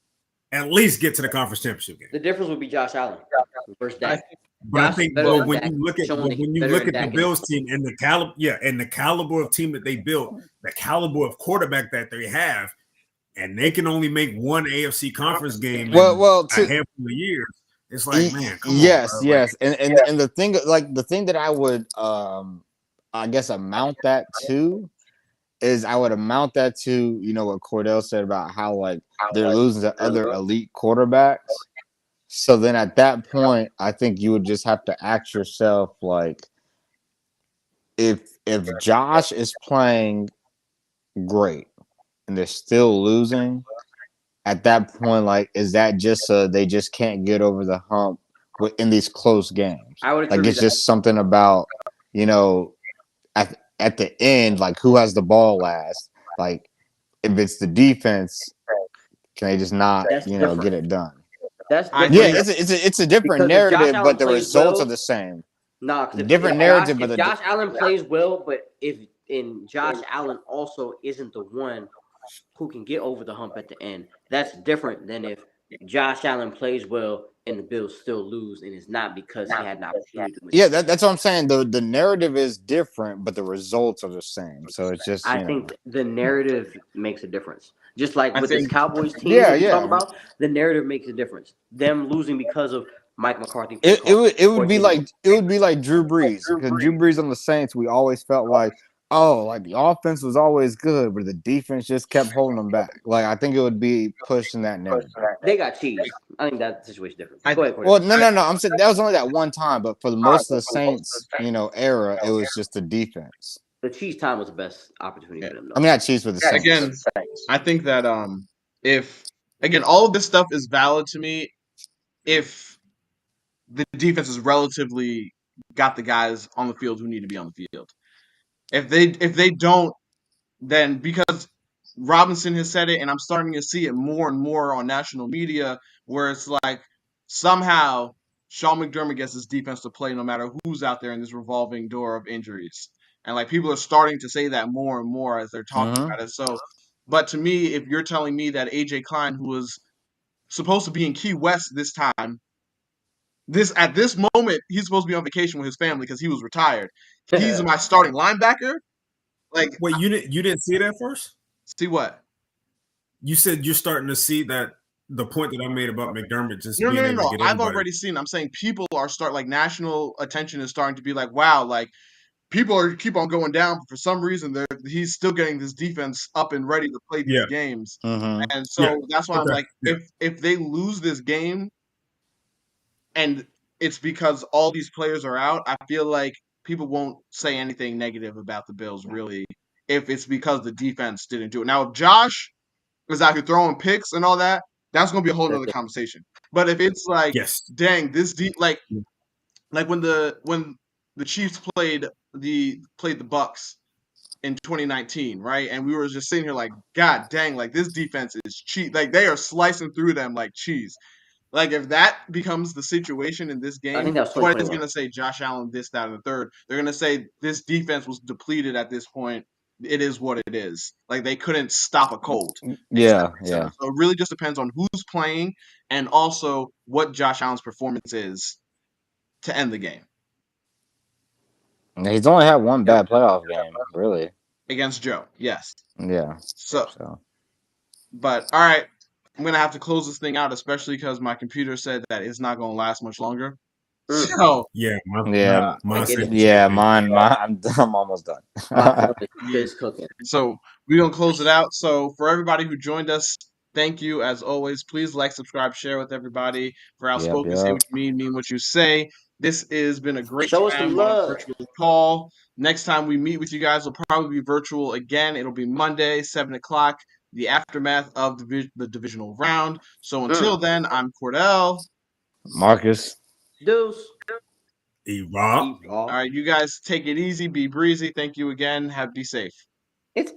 at least get to the conference championship game. The difference would be Josh Allen versus Dak. But I think when you look at the Bills team and the caliber of team that they built, the caliber of quarterback that they have, and they can only make one AFC conference game in a handful of years. It's like, man, come on, bro. And the thing that I would I guess amount that to is I would amount that to what Cordell said about how they're losing to other elite quarterbacks. So then at that point, I think you would just have to ask yourself, if Josh is playing great and they're still losing, at that point, is that just they just can't get over the hump in these close games? I would agree it's just something about, at the end, who has the ball last? If it's the defense, can they just not, get it done? That's it's a different narrative, but the results are the same. Different narrative, but Josh Allen plays well, but if Josh Allen also isn't the one who can get over the hump at the end, that's different than if Josh Allen plays well and the Bills still lose, and it's not because he had an opportunity to win. Yeah, that's what I'm saying. The narrative is different, but the results are the same. So it's just I think the narrative makes a difference. Just like with this Cowboys team we're talking about, the narrative makes a difference. Them losing because of Mike McCarthy. It would be like Drew Brees. Because Drew Brees on the Saints, we always felt the offense was always good, but the defense just kept holding them back. I think it would be pushing that narrative. They got cheese. I think that situation different. Go ahead, well, no. I'm saying that was only that one time, but for the most of the Saints, era, it was just the defense. The cheese time was the best opportunity for them. I mean, not cheese for the Saints. Again, I think that if Again, all of this stuff is valid to me if the defense is relatively got the guys on the field who need to be on the field. If they don't, then because Robinson has said it, and I'm starting to see it more and more on national media, where it's like somehow Sean McDermott gets his defense to play no matter who's out there in this revolving door of injuries. And like people are starting to say that more and more as they're talking about it. So, but to me, if you're telling me that AJ Klein, who was supposed to be in Key West this time, at this moment, he's supposed to be on vacation with his family because he was retired. He's my starting linebacker. Like, wait, you didn't see it at first? See what? You said you're starting to see that the point that I made about McDermott just No. being able to get everybody. I've already seen. I'm saying people are national attention is starting to be like, wow, like people keep on going down, but for some reason he's still getting this defense up and ready to play these games. And so that's why I'm like, if they lose this game and it's because all these players are out, I feel like people won't say anything negative about the Bills, really, if it's because the defense didn't do it. Now, if Josh is out here throwing picks and all that, that's going to be a whole other conversation. But if it's like, dang, this like when the Chiefs played the Bucs in 2019, right? And we were just sitting here like, God dang, like this defense is cheap. Like they are slicing through them like cheese. Like if that becomes the situation in this game, nobody's gonna say Josh Allen this, that, and the third. They're gonna say this defense was depleted at this point. It is what it is. Like they couldn't stop a cold. Yeah. So it really just depends on who's playing and also what Josh Allen's performance is to end the game. He's only had one bad playoff game, really. Against Joe, yes. Yeah. So. But all right, I'm gonna have to close this thing out, especially because my computer said that it's not gonna last much longer. So mine. I'm almost done. Cooking. So we're gonna close it out. So for everybody who joined us, thank you as always. Please like, subscribe, share with everybody. For Outspoken, say what you mean what you say. This has been a great time on a virtual call. Next time we meet with you guys will probably be virtual again. It'll be Monday, 7 o'clock, the aftermath of the divisional round. So until then, I'm Cordell. Marcus. Deuce. Rob. All right, you guys take it easy, be breezy. Thank you again. Be safe. It's